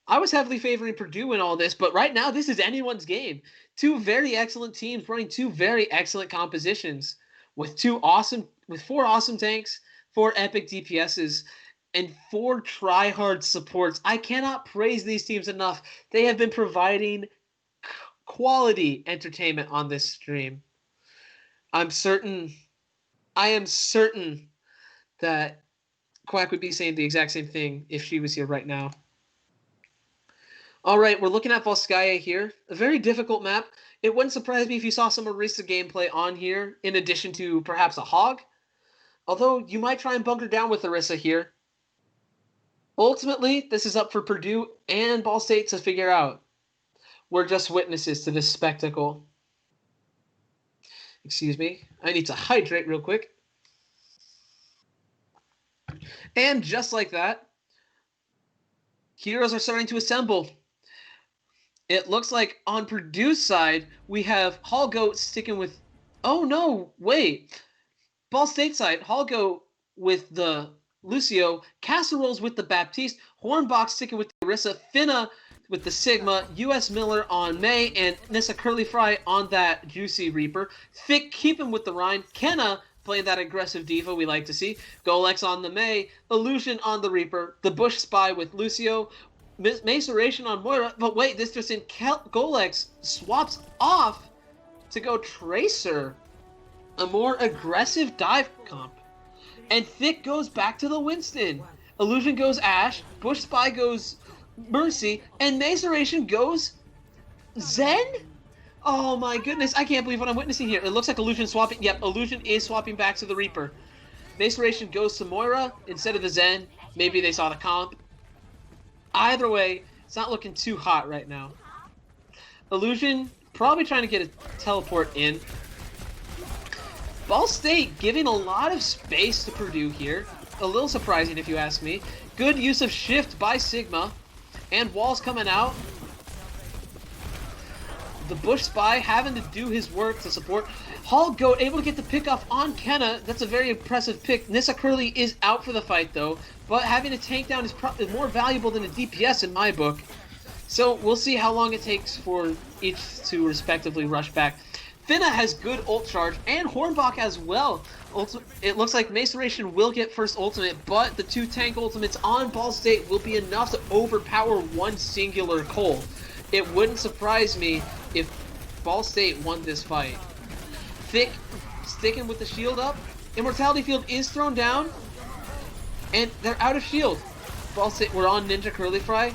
I was heavily favoring Purdue in all this, but right now this is anyone's game. 2 very excellent teams running 2 very excellent compositions with 4 awesome tanks, 4 epic DPSs, and 4 try-hard supports. I cannot praise these teams enough. They have been providing quality entertainment on this stream. I am certain that Quack would be saying the exact same thing if she was here right now. All right, we're looking at Volskaya here. A very difficult map. It wouldn't surprise me if you saw some Orisa gameplay on here, in addition to perhaps a Hog. Although, you might try and bunker down with Orisa here. Ultimately, this is up for Purdue and Ball State to figure out. We're just witnesses to this spectacle. Excuse me. I need to hydrate real quick. And just like that, heroes are starting to assemble. It looks like on Purdue's side, we have Hallgoat sticking with... Oh, no, wait. Ball State side, Hallgoat with the Lucio, Casseroles with the Baptiste, Hornbox sticking with the Orisa, Finna with the Sigma, US Miller on May, and Nissa Curly Fry on that Juicy Reaper. Thick keeping with the Rhine, Kenna playing that aggressive diva we like to see, Golex on the May, Illusion on the Reaper, the Bush Spy with Lucio, Maceration on Moira, but wait, this just in, Golex swaps off to go Tracer, a more aggressive dive comp. And Thick goes back to the Winston. Illusion goes Ashe, Bush Spy goes Mercy, and Maceration goes Zen? Oh my goodness, I can't believe what I'm witnessing here. It looks like Illusion swapping. Yep, Illusion is swapping back to the Reaper. Maceration goes to Moira instead of the Zen. Maybe they saw the comp. Either way, it's not looking too hot right now. Illusion probably trying to get a teleport in. Ball State giving a lot of space to Purdue here. A little surprising if you ask me. Good use of shift by Sigma. And Walls coming out. The Bush Spy having to do his work to support. Hallgoat able to get the pick off on Kenna. That's a very impressive pick. Nissa Curly is out for the fight though. But having a tank down is more valuable than a DPS in my book. So we'll see how long it takes for each to respectively rush back. Finna has good ult charge, and Hornbach as well. It looks like Maceration will get first ultimate, but the 2 tank ultimates on Ball State will be enough to overpower one singular Cole. It wouldn't surprise me if Ball State won this fight. Thick sticking with the shield up. Immortality Field is thrown down. And they're out of shield. Ball State, we're on Ninja Curly Fry.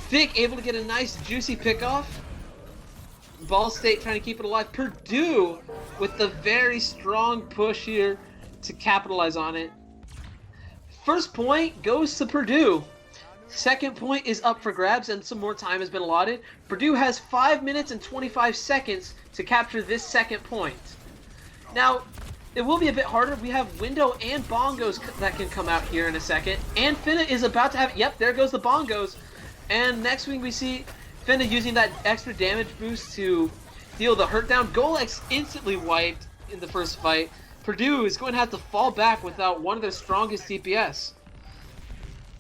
Thick able to get a nice juicy pickoff. Ball State trying to keep it alive. Purdue with the very strong push here to capitalize on it. First point goes to Purdue. Second point is up for grabs and some more time has been allotted. Purdue has 5 minutes and 25 seconds to capture this second point. Now, it will be a bit harder. We have Window and Bongos that can come out here in a second. And Finna is about to have... Yep, there goes the Bongos. And next we see Finna using that extra damage boost to deal the hurt down. Golex instantly wiped in the first fight. Purdue is going to have to fall back without one of their strongest DPS.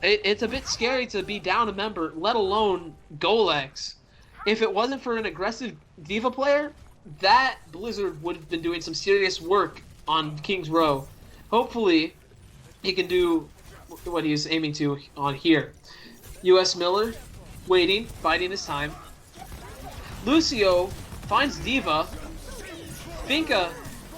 It's a bit scary to be down a member, let alone Golex. If it wasn't for an aggressive D.Va player, that Blizzard would have been doing some serious work on King's Row. Hopefully, he can do what he's aiming to on here. U.S. Miller, waiting, biding his time. Lucio finds D.Va. Finka,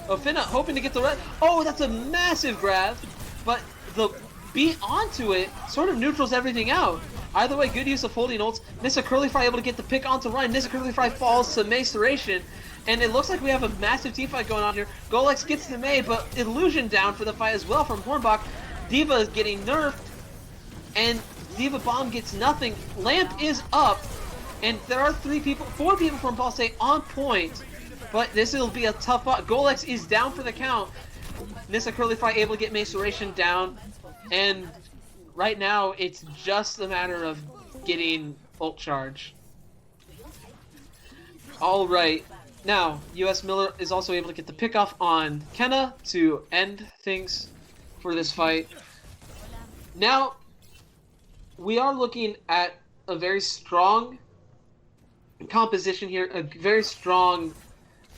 Finna hoping to get the red. Oh, that's a massive grab, but the beat onto it sort of neutrals everything out. Either way, good use of folding ults. Nissa Curly Fry able to get the pick onto Ryan. Nissa Curly Fry falls to Maceration. And it looks like we have a massive team fight going on here. Golex gets the May, but Illusion down for the fight as well from Hornbach. D.Va is getting nerfed. And D.Va Bomb gets nothing. Lamp is up. And there are 4 people from Ball State on point. But this will be a tough fight. Golex is down for the count. Nissa Curly Fry able to get Maceration down. And right now, it's just a matter of getting ult charge. Alright. Now, U.S. Miller is also able to get the pickoff on Kenna to end things for this fight. Now, we are looking at a very strong composition here, a very strong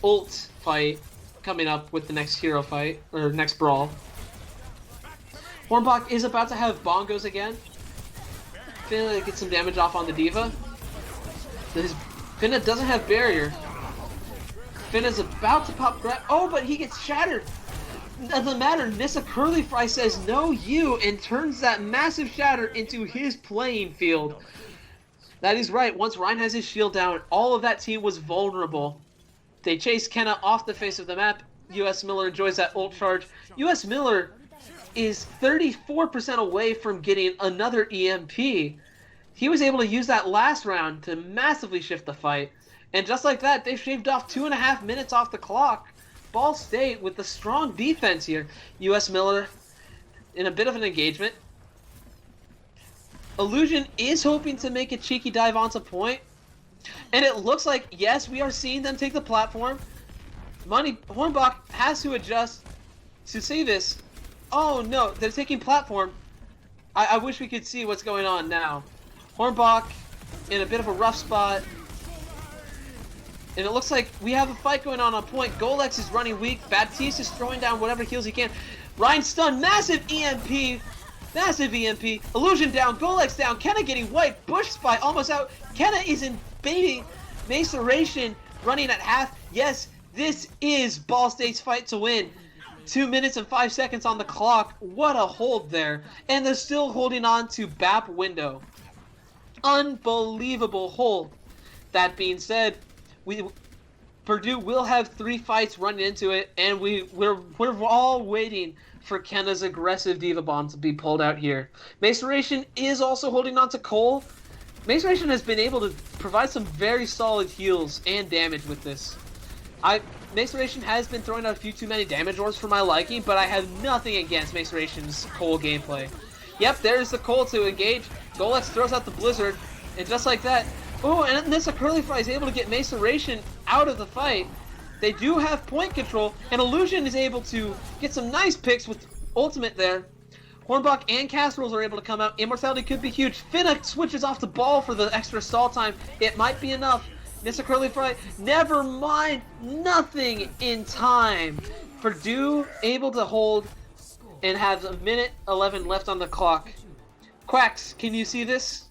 ult fight coming up with the next hero fight, or next brawl. Hornbach is about to have Bongos again. Finna gets some damage off on the D.Va. Finna doesn't have barrier. Finna's about to pop grab. Oh, but he gets shattered. Doesn't matter. Nissa Curly Fry says no you and turns that massive shatter into his playing field. That is right. Once Ryan has his shield down, all of that team was vulnerable. They chase Kenna off the face of the map. U.S. Miller enjoys that ult charge. U.S. Miller is 34% away from getting another EMP. He was able to use that last round to massively shift the fight. And just like that, they've shaved off 2.5 minutes off the clock. Ball State with the strong defense here. U.S. Miller in a bit of an engagement. Illusion is hoping to make a cheeky dive onto point. And it looks like, yes, we are seeing them take the platform. Hornbach has to adjust to see this. Oh no, they're taking platform. I wish we could see what's going on now. Hornbach in a bit of a rough spot. And it looks like we have a fight going on point. Golex is running weak. Baptiste is throwing down whatever heals he can. Ryan stunned. Massive EMP. Massive EMP. Illusion down. Golex down. Kenna getting wiped. Bush Spy almost out. Kenna is invading. Maceration running at half. Yes, this is Ball State's fight to win. 2 minutes and 5 seconds on the clock. What a hold there. And they're still holding on to BAP window. Unbelievable hold. That being said, Purdue will have 3 fights running into it, and we're all waiting for Kenna's aggressive D.Va Bomb to be pulled out here. Maceration is also holding on to Cole. Maceration has been able to provide some very solid heals and damage with this. Maceration has been throwing out a few too many damage orbs for my liking, but I have nothing against Maceration's Cole gameplay. Yep, there's the Cole to engage. Golex throws out the Blizzard, and just like that, oh, and Nissa Curly Fry is able to get Maceration out of the fight. They do have point control, and Illusion is able to get some nice picks with ultimate there. Hornbach and Casseroles are able to come out. Immortality could be huge. Finna switches off the ball for the extra stall time. It might be enough. Nissa Curly Fry, never mind, nothing in time. Purdue able to hold and has a minute 11 left on the clock. Quacks, can you see this?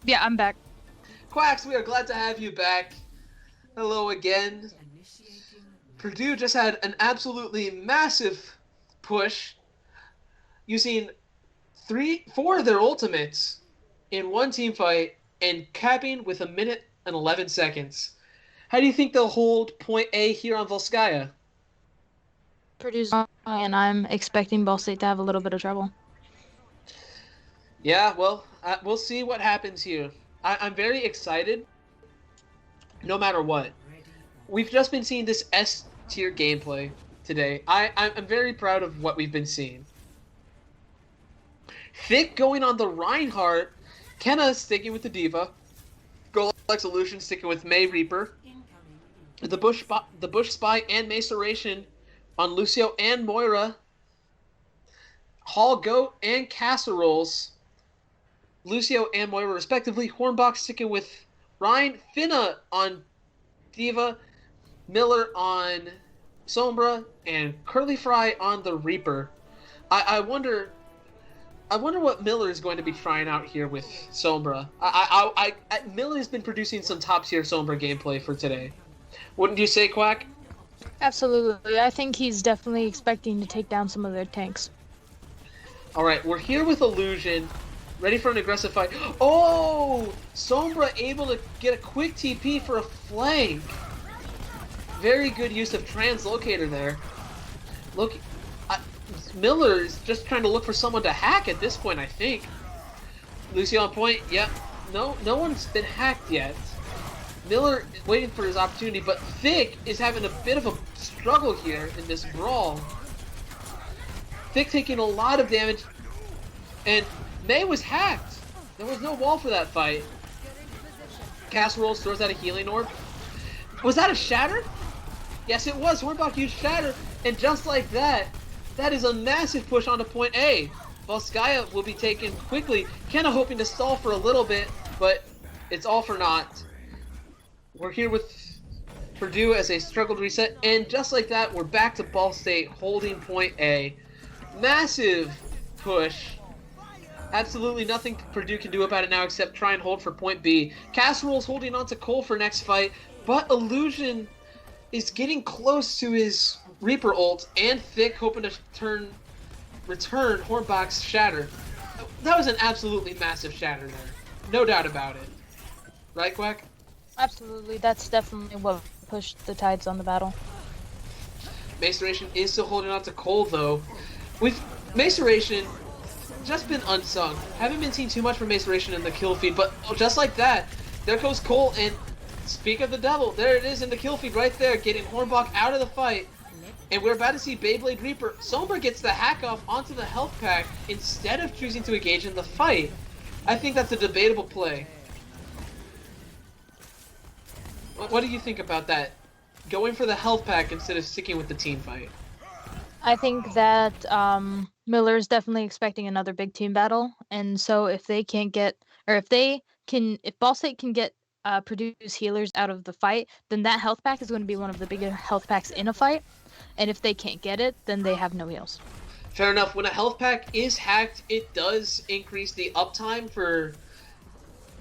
Yeah, I'm back. Quacks, we are glad to have you back. Hello again. Purdue just had an absolutely massive push using four of their ultimates in one team fight and capping with 1 minute and 11 seconds. How do you think they'll hold point A here on Volskaya? Purdue's and I'm expecting Ball State to have a little bit of trouble. Yeah, well, we'll see what happens here. I'm very excited, no matter what. We've just been seeing this S-tier gameplay today. I'm very proud of what we've been seeing. Thick going on the Reinhardt, Kenna sticking with the Diva, Golex Illusion sticking with May Reaper, the Bush Spy and Maceration on Lucio and Moira, Hall Goat and Casseroles, Lucio and Moira respectively, Hornbox sticking with Ryan, Finna on Diva, Miller on Sombra, and Curly Fry on the Reaper. I wonder what Miller is going to be trying out here with Sombra. Miller's been producing some top-tier Sombra gameplay for today. Wouldn't you say, Quack? Absolutely. I think he's definitely expecting to take down some of their tanks. Alright, we're here with Illusion, ready for an aggressive fight. Oh! Sombra able to get a quick TP for a flank. Very good use of Translocator there. Look, Miller is just trying to look for someone to hack at this point, I think. Lucio on point, yep. No one's been hacked yet. Miller is waiting for his opportunity, but Thick is having a bit of a struggle here in this brawl. Thick taking a lot of damage, and May was hacked. There was no wall for that fight. Casseroles throws out a healing orb. Was that a shatter? Yes, it was. Hornbach used shatter, and just like that, that is a massive push onto point A. Volskaya will be taken quickly. Kenna hoping to stall for a little bit, but it's all for naught. We're here with Purdue as they struggle to reset, and just like that, we're back to Ball State holding point A. Massive push. Absolutely nothing Purdue can do about it now except try and hold for point B. Casserole's holding on to Cole for next fight, but Illusion is getting close to his Reaper ult, and Thick hoping to return Hornbach's shatter. That was an absolutely massive shatter there. No doubt about it. Right, Quack? Absolutely. That's definitely what pushed the tides on the battle. Maceration is still holding on to Cole, though. With Maceration just been unsung. Haven't been seeing too much from Maceration in the kill feed, but just like that, there goes Cole, and speak of the devil, there it is in the kill feed right there, getting Hornbach out of the fight. And we're about to see Beyblade Reaper. Sombra gets the hack off onto the health pack instead of choosing to engage in the fight. I think that's a debatable play. What do you think about that? Going for the health pack instead of sticking with the team fight. I think that Miller's definitely expecting another big team battle, and so if they can't get, or if Ball State can get Purdue's healers out of the fight, then that health pack is going to be one of the bigger health packs in a fight, and if they can't get it, then they have no heals. Fair enough. When a health pack is hacked, it does increase the uptime for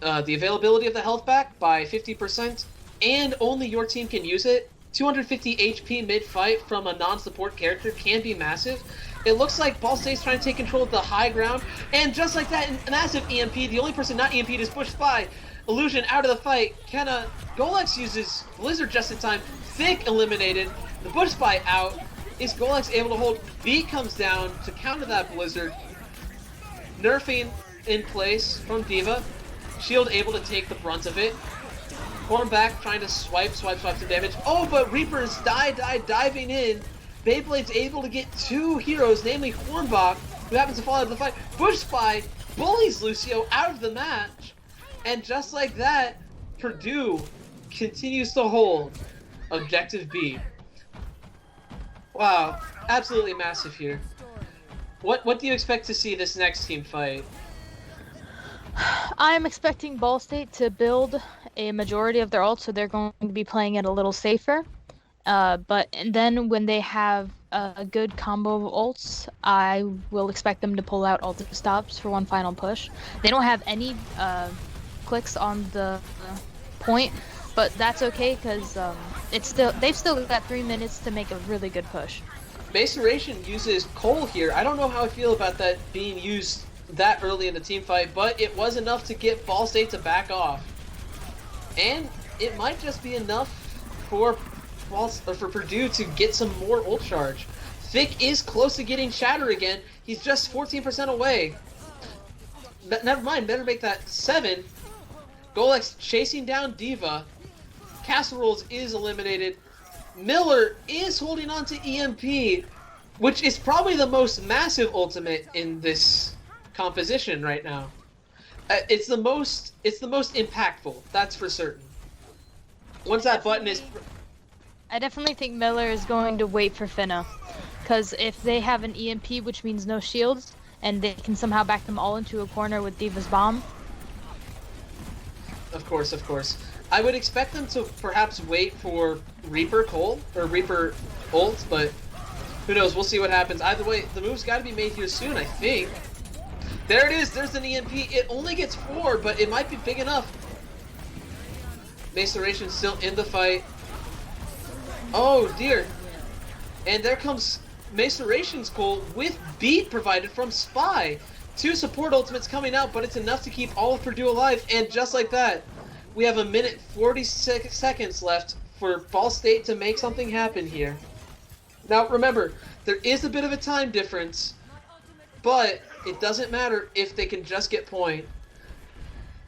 the availability of the health pack by 50%, and only your team can use it. 250 HP mid-fight from a non-support character can be massive. It looks like Ball State's trying to take control of the high ground, and just like that, a massive EMP. The only person not EMP'd is Bush Spy. Illusion out of the fight. Kenna, Golex uses Blizzard just in time. Thick eliminated. The Bush Spy out. Is Golex able to hold? Beat comes down to counter that Blizzard. Nerfing in place from Diva. Shield able to take the brunt of it. Hornback trying to swipe some damage. Oh, but Reaper's diving in. Beyblade's able to get two heroes, namely Hornbach, who happens to fall out of the fight. Bush Spy bullies Lucio out of the match. And just like that, Purdue continues to hold Objective B. Wow, absolutely massive here. What do you expect to see this next team fight? I'm expecting Ball State to build a majority of their ults, so they're going to be playing it a little safer. And then when they have a good combo of ults, I will expect them to pull out ult stops for one final push. They don't have any clicks on the point, but that's okay because they've still got 3 minutes to make a really good push. Maceration uses Cole here. I don't know how I feel about that being used that early in the team fight, but it was enough to get Ball State to back off. And it might just be enough for Purdue to get some more ult charge. Thick is close to getting Shatter again. He's just 14% away. Never mind, better make that 7. Golex chasing down D.Va. Casseroles is eliminated. Miller is holding on to EMP, which is probably the most massive ultimate in this composition right now. It's the most impactful, that's for certain. Once that button is... I definitely think Miller is going to wait for Finna, because if they have an EMP, which means no shields, and they can somehow back them all into a corner with D.Va's bomb. Of course. I would expect them to perhaps wait for Reaper Cole, or Reaper ult, but who knows, we'll see what happens. Either way, the move's got to be made here soon, I think. There it is, there's an EMP. It only gets 4, but it might be big enough. Maceration still in the fight. Oh dear. And there comes Maceration's Cole with beat provided from Spy. 2 support ultimates coming out, but it's enough to keep all of Purdue alive, and just like that, we have 1:46 seconds left for Ball State to make something happen here. Now remember, there is a bit of a time difference, but it doesn't matter if they can just get point.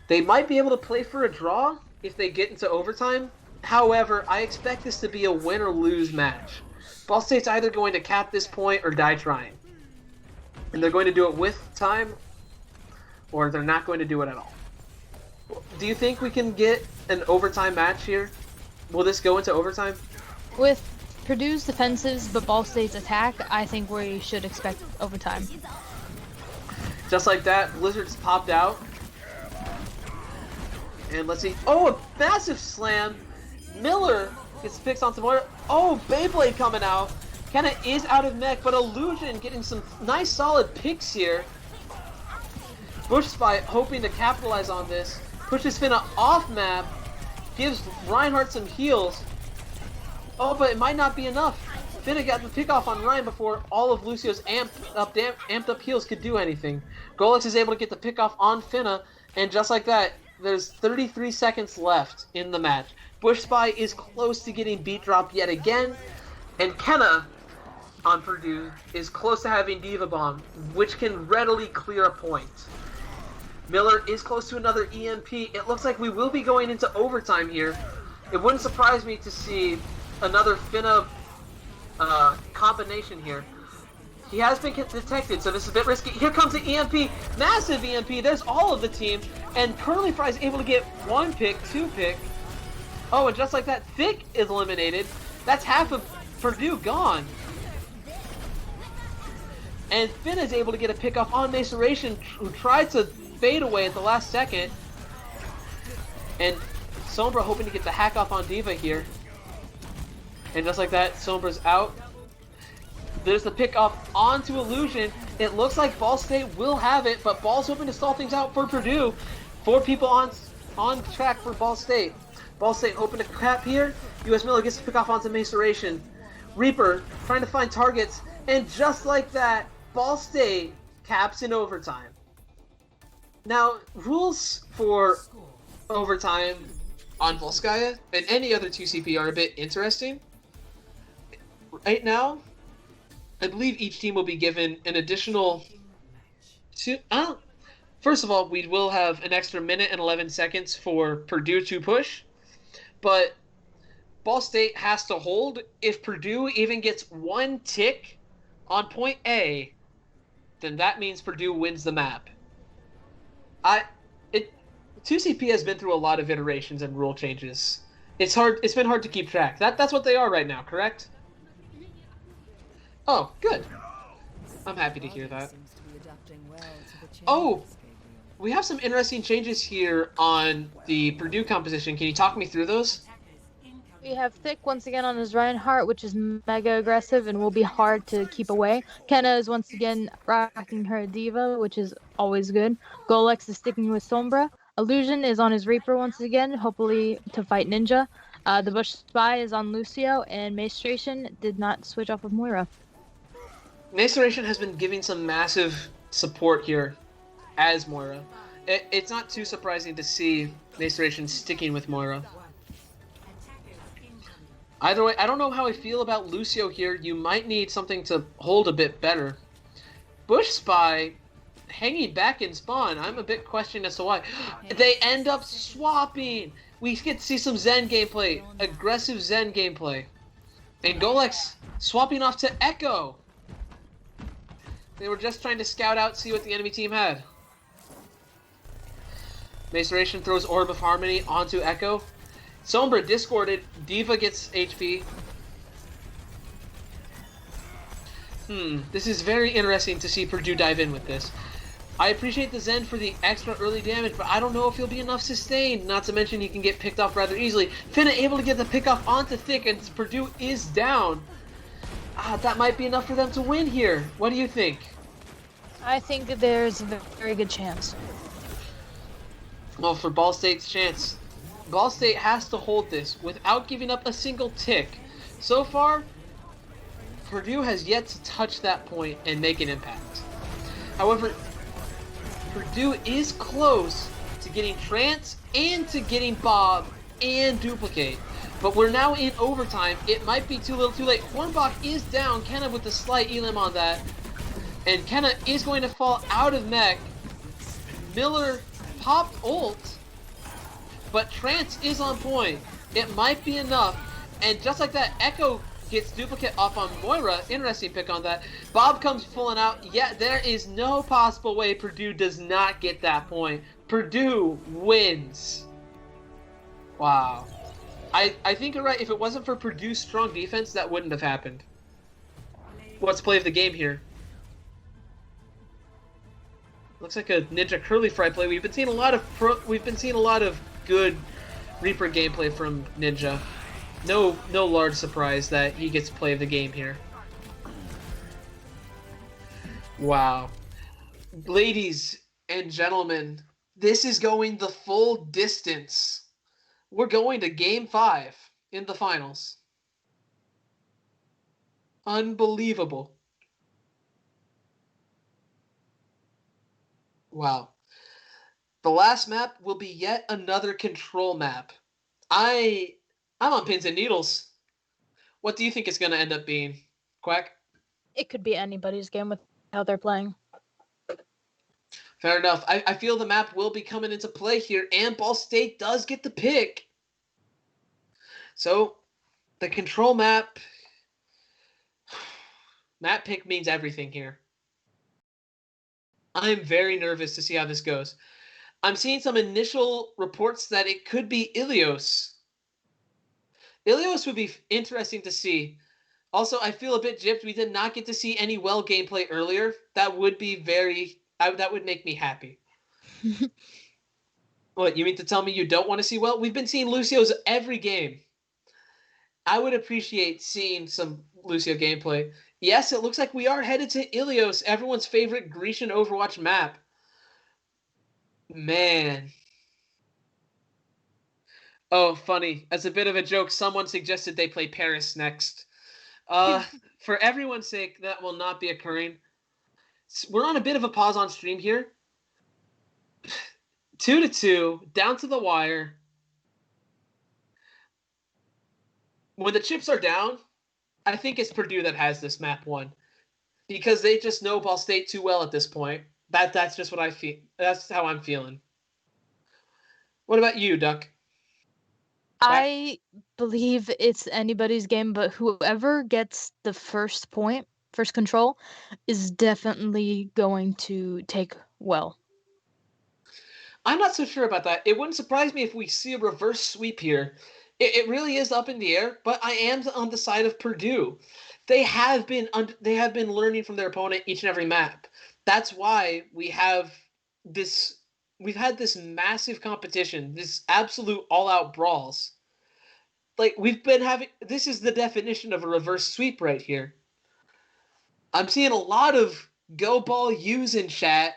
They might be able to play for a draw if they get into overtime. However, I expect this to be a win or lose match. Ball State's either going to cap this point or die trying. And they're going to do it with time, or they're not going to do it at all. Do you think we can get an overtime match here? Will this go into overtime? With Purdue's defensives but Ball State's attack, I think we should expect overtime. Just like that, Blizzard's popped out. And let's see. Oh, a massive slam. Miller gets fixed on some more. Oh, Beyblade coming out. Kenna is out of mech, but Illusion getting some nice solid picks here. Bush Spy hoping to capitalize on this. Pushes Finna off map. Gives Reinhardt some heals. Oh, but it might not be enough. Finna got the pick off on Ryan before all of Lucio's amped up heals could do anything. Golex is able to get the pick off on Finna, and just like that, there's 33 seconds left in the match. Bush Spy is close to getting beat dropped yet again, and Kenna on Purdue is close to having D.Va Bomb, which can readily clear a point. Miller is close to another EMP. It looks like we will be going into overtime here. It wouldn't surprise me to see another Finna combination here. He has been detected, so this is a bit risky. Here comes the EMP, massive EMP. There's all of the team, and Curly Fry is able to get 1 pick, 2 pick. Oh, and just like that, Thick is eliminated. That's half of Purdue gone. And Finn is able to get a pick off on Maceration, who tried to fade away at the last second. And Sombra hoping to get the hack off on D.Va here. And just like that, Sombra's out. There's the pick off onto Illusion. It looks like Ball State will have it, but Ball's hoping to stall things out for Purdue. 4 people on track for Ball State. Ball State hoping to cap here. US Miller gets the pick off onto Maceration. Reaper trying to find targets, and just like that, Ball State caps in overtime. Now, rules for overtime on Volskaya and any other 2CP are a bit interesting. Right now, I believe each team will be given an additional 2... First of all, we will have an extra minute and 11 seconds for Purdue to push, but Ball State has to hold. If Purdue even gets 1 tick on point A, then that means Purdue wins the map. 2CP has been through a lot of iterations and rule changes. It's been hard to keep track. That's what they are right now, correct? Oh, good. I'm happy to hear that. Oh, we have some interesting changes here on the Purdue composition. Can you talk me through those? We have Thick once again on his Reinhardt, which is mega aggressive and will be hard to keep away. Kenna is once again rocking her D.Va, which is always good. Golex is sticking with Sombra. Illusion is on his Reaper once again, hopefully to fight Ninja. The Bush Spy is on Lucio, and Maestration did not switch off of Moira. Maestration has been giving some massive support here as Moira. It's not too surprising to see Maestration sticking with Moira. Either way, I don't know how I feel about Lucio here. You might need something to hold a bit better. Bush Spy hanging back in spawn. I'm a bit questioned as to why. They end up swapping. We get to see some Zen gameplay. Aggressive Zen gameplay. And Golex swapping off to Echo. They were just trying to scout out, see what the enemy team had. Maceration throws Orb of Harmony onto Echo. Sombra discorded. D.Va gets HP. This is very interesting to see Purdue dive in with this. I appreciate the Zen for the extra early damage, but I don't know if he'll be enough sustained. Not to mention he can get picked off rather easily. Finna able to get the pick off onto Thick, and Purdue is down. That might be enough for them to win here. What do you think? I think that there's a very good chance. Well, for Ball State's chance, Ball State has to hold this without giving up a single tick. So far, Purdue has yet to touch that point and make an impact. However, Purdue is close to getting Trance and to getting Bob and Duplicate. But we're now in overtime. It might be too little too late. Hornbach is down. Kenna with the slight elim on that. And Kenna is going to fall out of mech. Miller popped ult. But Trance is on point. It might be enough. And just like that, Echo gets Duplicate off on Moira. Interesting pick on that. Bob comes pulling out. Yeah, there is no possible way Purdue does not get that point. Purdue wins. Wow. I think you're right. If it wasn't for Purdue's strong defense, that wouldn't have happened. What's play of the game here? Looks like a Ninja Curly Fry play. We've been seeing a lot of good Reaper gameplay from Ninja. No large surprise that he gets play of the game here. Wow. Ladies and gentlemen, this is going the full distance. We're going to Game 5 in the finals. Unbelievable. Wow. The last map will be yet another control map. I'm on pins and needles. What do you think it's going to end up being, Quack? It could be anybody's game with how they're playing. Fair enough. I feel the map will be coming into play here, and Ball State does get the pick. So, the control map pick means everything here. I'm very nervous to see how this goes. I'm seeing some initial reports that it could be Ilios. Ilios would be interesting to see. Also, I feel a bit gypped. We did not get to see any well gameplay earlier. That would be that would make me happy. What, you mean to tell me you don't want to see well? We've been seeing Lucio's every game. I would appreciate seeing some Lucio gameplay. Yes, it looks like we are headed to Ilios, everyone's favorite Grecian Overwatch map. Man. Oh, funny. As a bit of a joke, someone suggested they play Paris next. For everyone's sake, that will not be occurring. We're on a bit of a pause on stream here. 2-2, down to the wire. When the chips are down, I think it's Purdue that has this map won. Because they just know Ball State too well at this point. That's just what I feel. That's how I'm feeling. What about you, Duck? I believe it's anybody's game, but whoever gets the first control, is definitely going to take well. I'm not so sure about that. It wouldn't surprise me if we see a reverse sweep here. It really is up in the air, but I am on the side of Purdue. They have been learning from their opponent each and every map. That's why we've had this massive competition, this absolute all-out brawls. Like, this is the definition of a reverse sweep right here. I'm seeing a lot of Go Ball U's in chat.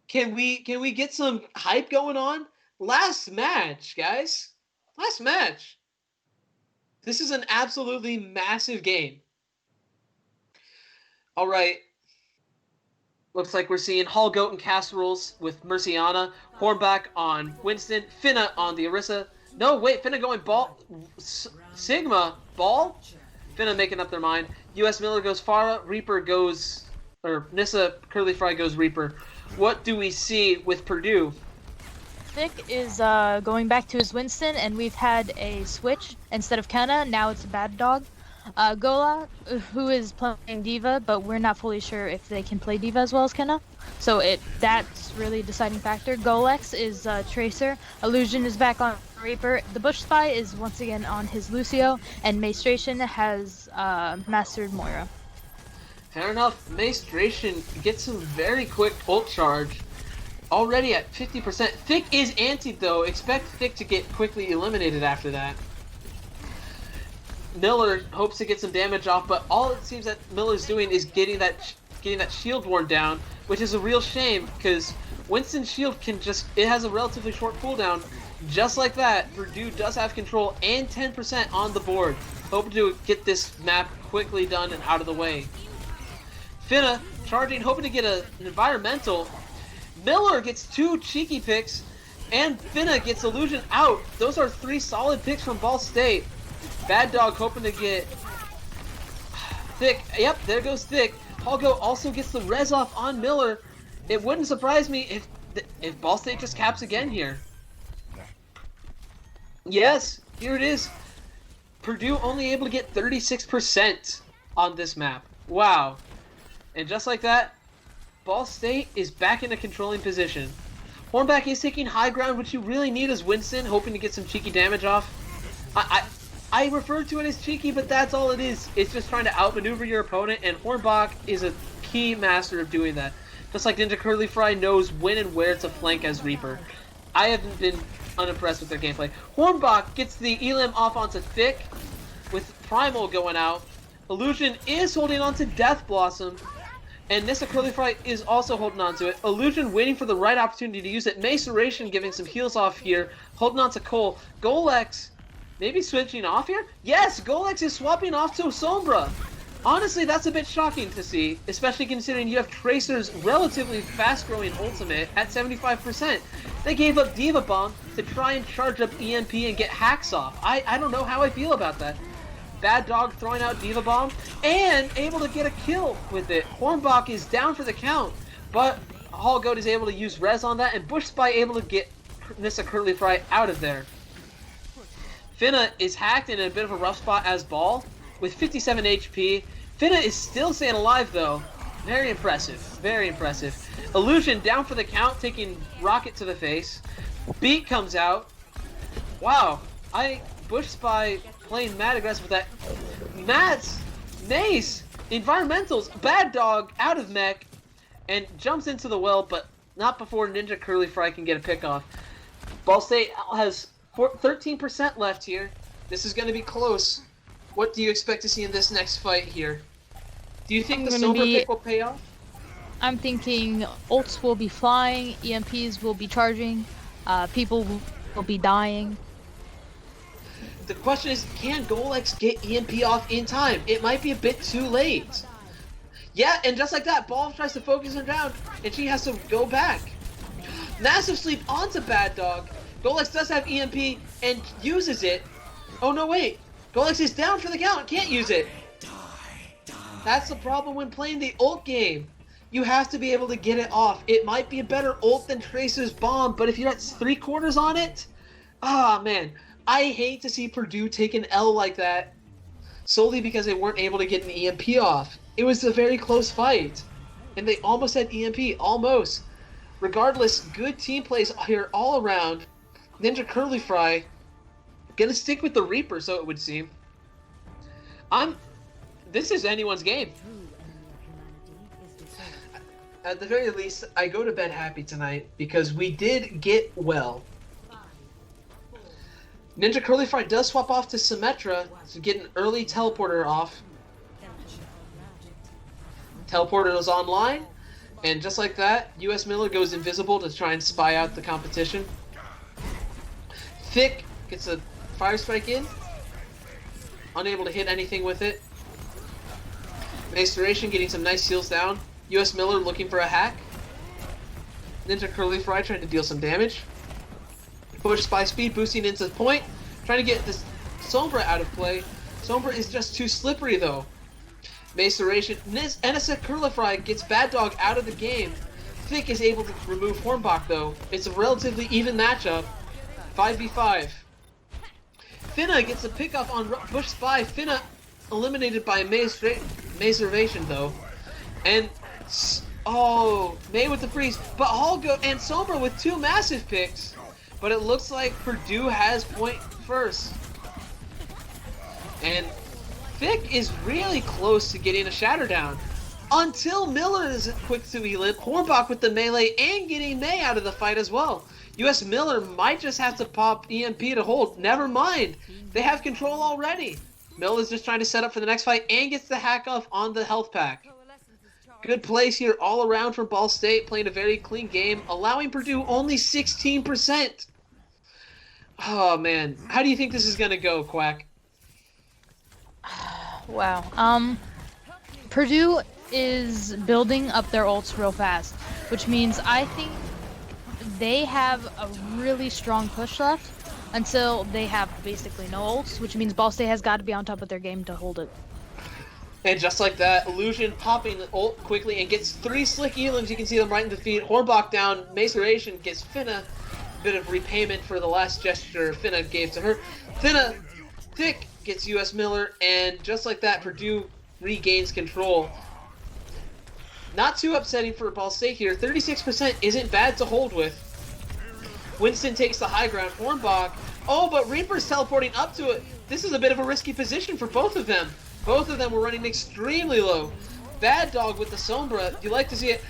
Can we get some hype going on? Last match, guys. Last match. This is an absolutely massive game. All right. Looks like we're seeing Hall Goat and Casseroles with Merciana, Hornback on Winston, Finna on the Orisa. No, wait, Finna going ball. Sigma, ball? Finna making up their mind. US Miller goes Farah, Reaper goes. Or Nissa Curly Fry goes Reaper. What do we see with Purdue? Thick is going back to his Winston, and we've had a switch. Instead of Kenna, now it's a Bad Dog. Gola, who is playing Diva, but we're not fully sure if they can play Diva as well as Kenna. So that's really a deciding factor. Golex is Tracer. Illusion is back on Reaper. The Bush Spy is once again on his Lucio, and Maestration has mastered Moira. Fair enough. Maestration gets some very quick ult charge. Already at 50%. Thick is antied though. Expect Thick to get quickly eliminated after that. Miller hopes to get some damage off, but all it seems that Miller's doing is getting that shield worn down, which is a real shame because Winston's shield it has a relatively short cooldown. Just like that, Purdue does have control and 10% on the board. Hoping to get this map quickly done and out of the way. Finna charging, hoping to get an environmental. Miller gets 2 cheeky picks, and Finna gets Illusion out. Those are 3 solid picks from Ball State. Bad Dog hoping to get Thick. Yep, there goes Thick. Holgo also gets the res off on Miller. It wouldn't surprise me if Ball State just caps again here. Yes, here it is. Purdue only able to get 36% on this map. Wow. And just like that, Ball State is back in a controlling position. Hornback is taking high ground, which you really need as Winston, hoping to get some cheeky damage off. I refer to it as cheeky, but that's all it is. It's just trying to outmaneuver your opponent, and Hornbach is a key master of doing that. Just like Ninja Curly Fry knows when and where to flank as Reaper. I haven't been unimpressed with their gameplay. Hornbach gets the Elim off onto Thick, with Primal going out. Illusion is holding on to Death Blossom, and Nissa Curly Fry is also holding on to it. Illusion waiting for the right opportunity to use it. Maceration giving some heals off here, holding on to Cole. Golex maybe switching off here? Yes, Golex is swapping off to Sombra. Honestly, that's a bit shocking to see, especially considering you have Tracer's relatively fast-growing ultimate at 75%. They gave up Diva Bomb to try and charge up EMP and get hacks off. I don't know how I feel about that. Bad Dog throwing out Diva Bomb and able to get a kill with it. Hornbach is down for the count, but Hall Goat is able to use res on that, and Bush Spy able to get Nissa Curly Fry out of there. Finna is hacked in a bit of a rough spot as Ball with 57 HP. Finna is still staying alive though. Very impressive. Very impressive. Illusion down for the count, taking Rocket to the face. Beat comes out. Wow. Bush Spy playing mad aggressive with that. Mace, environmentals, Bad Dog out of mech and jumps into the well, but not before Ninja Curly Fry can get a pick off. Ball State has 13% left here. This is going to be close. What do you expect to see in this next fight here? Do you think the Sober pick will pay off? I'm thinking ults will be flying, EMPs will be charging, people will be dying. The question is, can Golex get EMP off in time? It might be a bit too late. Yeah, and just like that, Ball tries to focus her down, and she has to go back. Massive sleep onto Bad Dog. Golex does have EMP and uses it. Oh no, wait. Golex is down for the count, can't use it. That's the problem when playing the ult game. You have to be able to get it off. It might be a better ult than Tracer's bomb, but if you're at 3/4 on it, man. I hate to see Purdue take an L like that solely because they weren't able to get an EMP off. It was a very close fight, and they almost had EMP, almost. Regardless, good team plays here all around. Ninja Curly Fry gonna stick with the Reaper, so it would seem. This is anyone's game. At the very least, I go to bed happy tonight because we did get well. Ninja Curly Fry does swap off to Symmetra to get an early teleporter off. Teleporter is online, and just like that, US Miller goes invisible to try and spy out the competition. Thick gets a fire strike in. unable to hit anything with it. Maceration getting some nice seals down. US Miller looking for a hack. Ninja Curly Fry trying to deal some damage. Push by speed boosting into the point. Trying to get this Sombra out of play. Sombra is just too slippery though. Maceration. NSA Curlifry gets Bad Dog out of the game. Thick is able to remove Hornbach though. It's a relatively even matchup. 5v5. Finna gets a pickoff on Bush Spy. Finna eliminated by Maceration though. And oh, May with the freeze. But Holgo and Sombra with 2 massive picks. But it looks like Purdue has point first. And Thick is really close to getting a shatter down. Until Miller is quick to heal it. Hornbach with the melee and getting May out of the fight as well. US Miller might just have to pop EMP to hold. Never mind. They have control already. Miller's just trying to set up for the next fight and gets the hack off on the health pack. Good plays here all around from Ball State, playing a very clean game, allowing Purdue only 16%. Oh man, how do you think this is gonna go, Quack? Wow. Purdue is building up their ults real fast, which means I think they have a really strong push left until they have basically no ults, which means Ball State has got to be on top of their game to hold it. And just like that, Illusion popping the ult quickly and gets 3 slick Elings. You can see them right in the feet. Hornbach down. Maceration gets Finna a bit of repayment for the last gesture Finna gave to her. Finna, Thick gets US Miller, and just like that, Purdue regains control. Not too upsetting for Ball State here. 36% isn't bad to hold with. Winston takes the high ground. Hornbach. Oh, but Reaper's teleporting up to it. This is a bit of a risky position for both of them. Both of them were running extremely low. Bad Dog with the Sombra. You like to see it.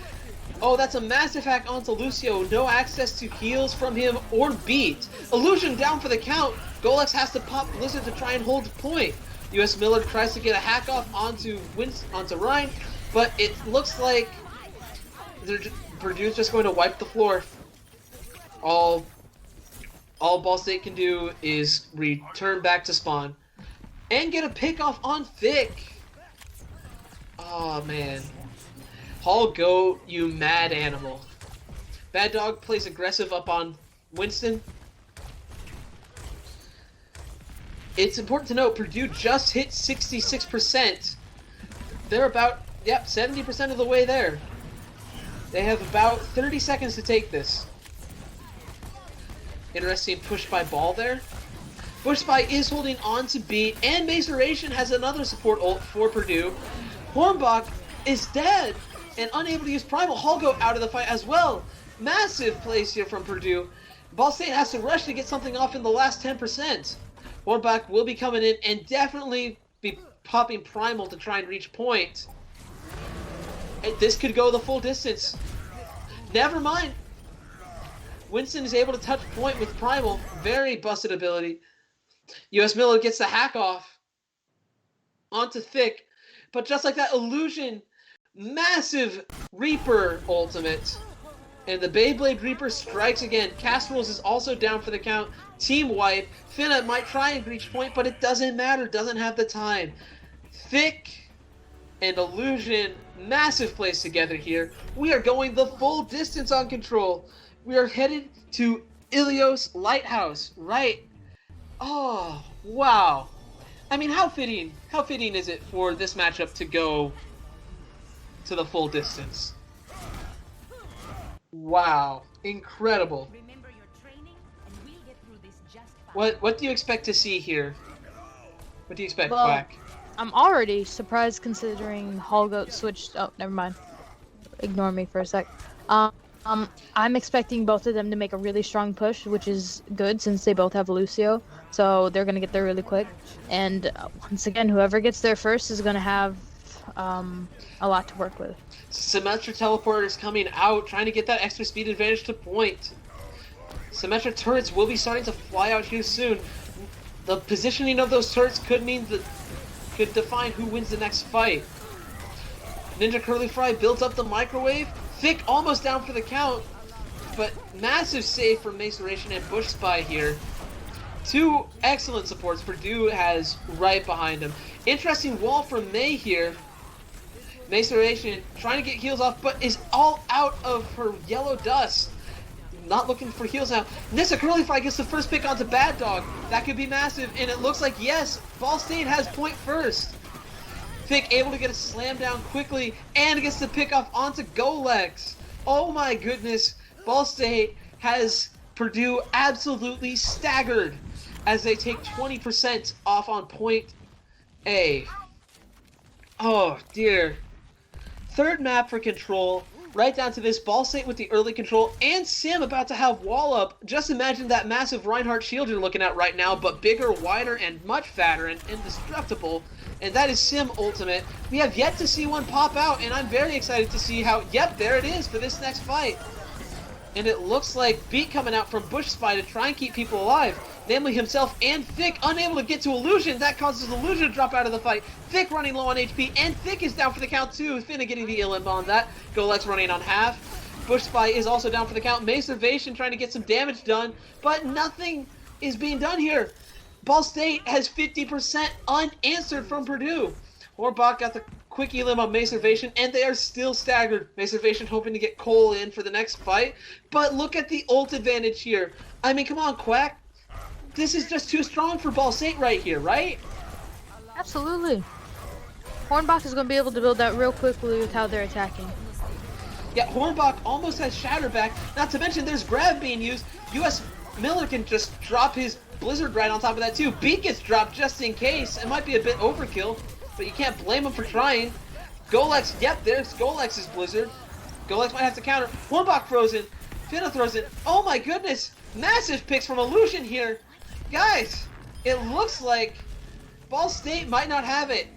Oh, that's a massive hack onto Lucio. No access to heals from him or beat. Illusion down for the count. Golex has to pop Blizzard to try and hold the point. US Miller tries to get a hack off onto Ryan, but it looks like Purdue's just going to wipe the floor. All Ball State can do is return back to spawn and get a pick off on Thick. Oh man. Hall go, you mad animal. Bad Dog plays aggressive up on Winston. It's important to note Purdue just hit 66%. They're about, 70% of the way there. They have about 30 seconds to take this. Interesting push by Ball there. Bush Spy is holding on to beat, and Maceration has another support ult for Purdue. Hornbach is dead and unable to use Primal. Holgo out of the fight as well. Massive plays here from Purdue. Ball State has to rush to get something off in the last 10%. Hornbach will be coming in and definitely be popping Primal to try and reach point. And this could go the full distance. Never mind. Winston is able to touch point with Primal. Very busted ability. US Miller gets the hack off onto Thick. But just like that, Illusion, massive Reaper ultimate. And the Beyblade Reaper strikes again. Casseroles is also down for the count. Team wipe. Finna might try and reach point, but it doesn't matter. Doesn't have the time. Thick and Illusion, massive plays together here. We are going the full distance on control. We are headed to Ilios Lighthouse, right? Oh, wow. I mean, how fitting is it for this matchup to go to the full distance? Wow, incredible. What do you expect to see here? What do you expect, Well, Quack? I'm already surprised considering Holgoat switched. Oh, never mind. Ignore me for a sec. I'm expecting both of them to make a really strong push, which is good since they both have Lucio. So they're gonna get there really quick. And once again, whoever gets there first is gonna have a lot to work with. Symmetra Teleporter is coming out, trying to get that extra speed advantage to point. Symmetra turrets will be starting to fly out here soon. The positioning of those turrets could define who wins the next fight. Ninja Curly Fry builds up the microwave. Thick almost down for the count, but massive save from Maceration and Bush Spy here. Two excellent supports Purdue has right behind him. Interesting wall from May here. Maceration trying to get heals off, but is all out of her yellow dust. Not looking for heals now. Nissa Curlyfry gets the first pick onto Bad Dog. That could be massive, and it looks like, yes, Ball State has point first. Thick able to get a slam down quickly, and gets the pick off onto Golex. Oh my goodness. Ball State has Purdue absolutely staggered as they take 20% off on point A. Oh dear. Third map for control. Right down to this, Ball State with the early control, and Sim about to have wall up. Just imagine that massive Reinhardt shield you're looking at right now, but bigger, wider, and much fatter, and indestructible. And that is Sim ultimate. We have yet to see one pop out, and I'm very excited to see how, yep, there it is for this next fight. And it looks like Beat coming out from Bush Spy to try and keep people alive. Namely himself and Thick unable to get to Illusion. That causes Illusion to drop out of the fight. Thick running low on HP, and Thick is down for the count too. Finna getting the ill on that. Golex running on half. Bush Spy is also down for the count. Macervation trying to get some damage done, but nothing is being done here. Ball State has 50% unanswered from Purdue. Horbach got the quick elim on Macervation, and they are still staggered. Macervation hoping to get Cole in for the next fight, but look at the ult advantage here. I mean, come on, Quack. This is just too strong for Ball State right here, right? Absolutely. Hornbach is going to be able to build that real quickly with how they're attacking. Yeah, Hornbach almost has Shatter back. Not to mention there's Grab being used. US Miller can just drop his Blizzard right on top of that too. Beat gets dropped just in case. It might be a bit overkill, but you can't blame him for trying. Golex, yep, there's Golex's Blizzard. Golex might have to counter. Hornbach frozen. Finna throws it. Oh my goodness! Massive picks from Illusion here. Guys, it looks like Ball State might not have it.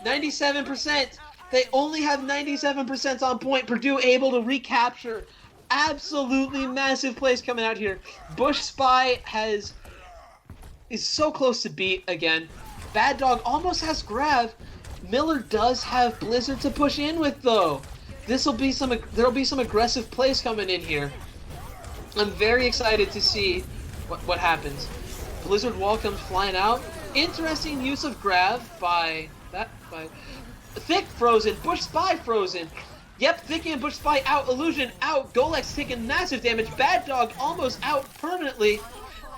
97%. They only have 97% on point. Purdue able to recapture. Absolutely massive plays coming out here. Bush Spy is so close to beat again. Bad Dog almost has Grab. Miller does have Blizzard to push in with though. There'll be some aggressive plays coming in here. I'm very excited to see what happens. Blizzard wall comes flying out. Interesting use of Grab by Thick frozen, Bush Spy frozen. Yep, Thick and Bush Spy out, Illusion out, Golex taking massive damage, Bad Dog almost out permanently.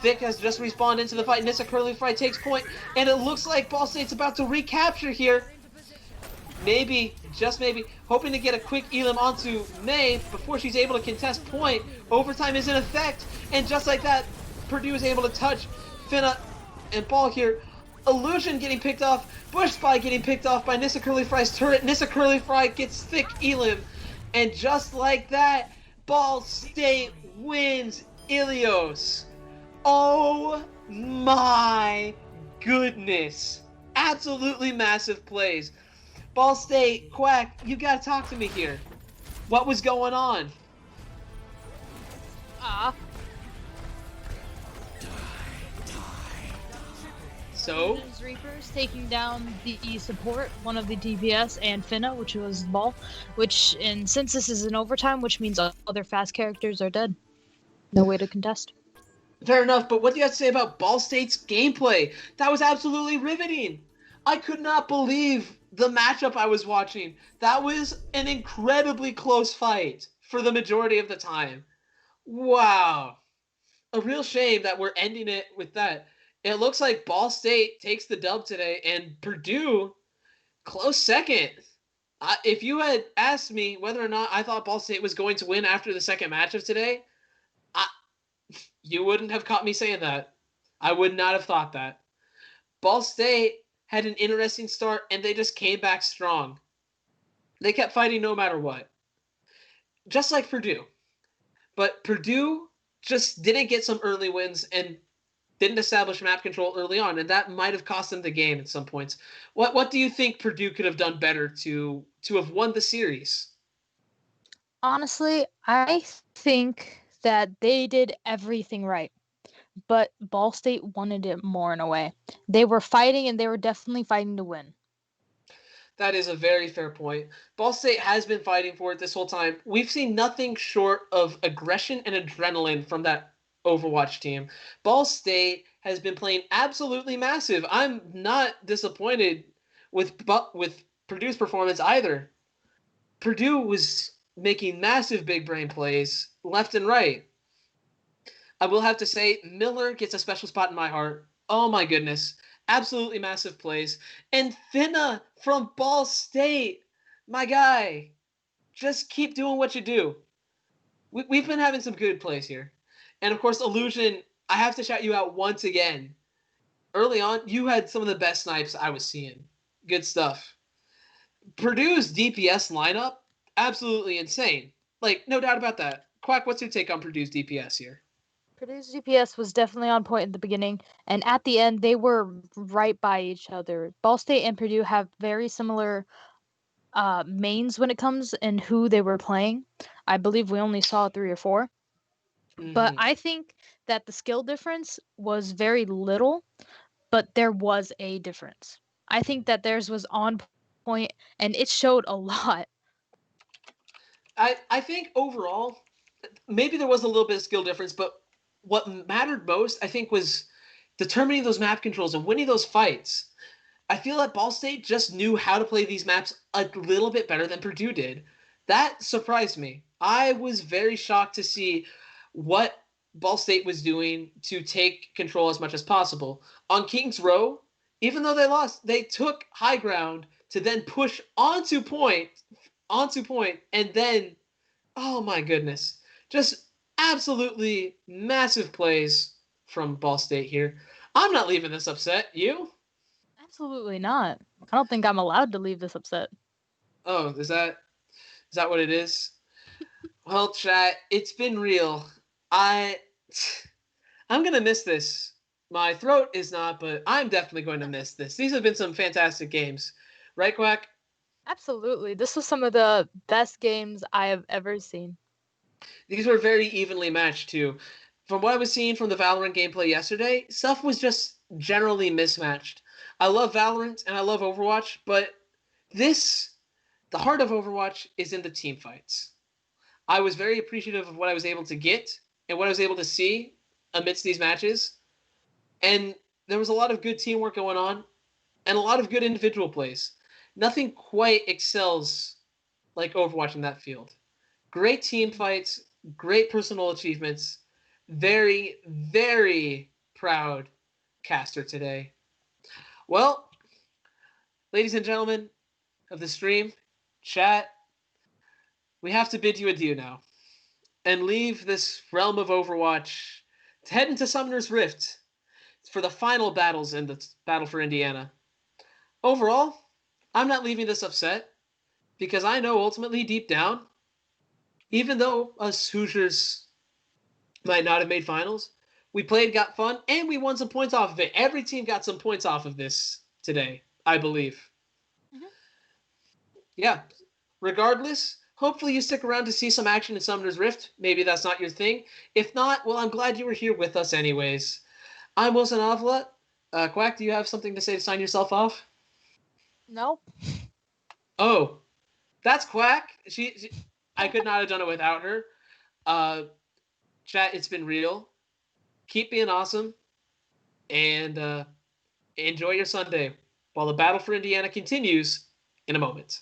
Thick has just respawned into the fight, Nissa Curlyfry takes point, and it looks like Ball State's about to recapture here. Maybe, just maybe, hoping to get a quick elim onto May before she's able to contest point. Overtime is in effect, and just like that, Purdue is able to touch Finna and Ball here. Illusion getting picked off, Bush Spy getting picked off by Nissa Curlyfry's turret. Nissa Curlyfry gets Thick elim, and just like that, Ball State wins Ilios. Oh my goodness. Absolutely massive plays. Ball State, Quack, you gotta talk to me here. What was going on? So? Reapers taking down the support, one of the DPS, and Finna, which was Ball, and since this is an overtime, which means other fast characters are dead. No way to contest. Fair enough, but what do you have to say about Ball State's gameplay? That was absolutely riveting. I could not believe the matchup I was watching. That was an incredibly close fight for the majority of the time. Wow. A real shame that we're ending it with that. It looks like Ball State takes the dub today, and Purdue, close second. If you had asked me whether or not I thought Ball State was going to win after the second match of today, you wouldn't have caught me saying that. I would not have thought that. Ball State had an interesting start, and they just came back strong. They kept fighting no matter what. Just like Purdue. But Purdue just didn't get some early wins and didn't establish map control early on, and that might have cost them the game at some points. What do you think Purdue could have done better to have won the series? Honestly, I think that they did everything right, but Ball State wanted it more in a way. They were fighting, and they were definitely fighting to win. That is a very fair point. Ball State has been fighting for it this whole time. We've seen nothing short of aggression and adrenaline from that Overwatch team. Ball State has been playing absolutely massive. I'm not disappointed with Purdue's performance either. Purdue was making massive big brain plays left and right. I will have to say, Miller gets a special spot in my heart. Oh my goodness. Absolutely massive plays. And Finna from Ball State. My guy. Just keep doing what you do. We've been having some good plays here. And of course, Illusion, I have to shout you out once again. Early on, you had some of the best snipes I was seeing. Good stuff. Purdue's DPS lineup, absolutely insane. Like, no doubt about that. Quack, what's your take on Purdue's DPS here? Purdue's GPS was definitely on point in the beginning, and at the end they were right by each other. Ball State and Purdue have very similar mains when it comes and who they were playing. I believe we only saw 3 or 4, but Mm-hmm. I think that the skill difference was very little, but there was a difference. I think that theirs was on point and it showed a lot. I think overall, maybe there was a little bit of skill difference, but what mattered most, I think, was determining those map controls and winning those fights. I feel that Ball State just knew how to play these maps a little bit better than Purdue did. That surprised me. I was very shocked to see what Ball State was doing to take control as much as possible. On Kings Row, even though they lost, they took high ground to then push onto point, and then, oh my goodness, just absolutely massive plays from Ball State here. I'm not leaving this upset. You? Absolutely not. I don't think I'm allowed to leave this upset. Oh, is that what it is? Well, chat, it's been real. I I'm gonna miss this. My throat is not, but I'm definitely going to miss this. These have been some fantastic games, right, Quack? Absolutely. This was some of the best games I have ever seen. These were very evenly matched too. From what I was seeing from the Valorant gameplay yesterday, stuff was just generally mismatched. I love Valorant and I love Overwatch, but this, the heart of Overwatch is in the team fights. I was very appreciative of what I was able to get and what I was able to see amidst these matches. And there was a lot of good teamwork going on and a lot of good individual plays. Nothing quite excels like Overwatch in that field. Great team fights, great personal achievements. Very, very proud caster today. Well, ladies and gentlemen of the stream, chat, we have to bid you adieu now and leave this realm of Overwatch to head into Summoner's Rift for the final battles in the battle for Indiana. Overall, I'm not leaving this upset because I know ultimately deep down, even though us Hoosiers might not have made finals, we played, got fun, and we won some points off of it. Every team got some points off of this today, I believe. Mhm. Yeah. Regardless, hopefully you stick around to see some action in Summoner's Rift. Maybe that's not your thing. If not, well, I'm glad you were here with us anyways. I'm Wilson Avila. Quack, do you have something to say to sign yourself off? Nope. Oh, that's Quack. I could not have done it without her. Uh, chat, it's been real. Keep being awesome, and enjoy your Sunday while the battle for Indiana continues in a moment.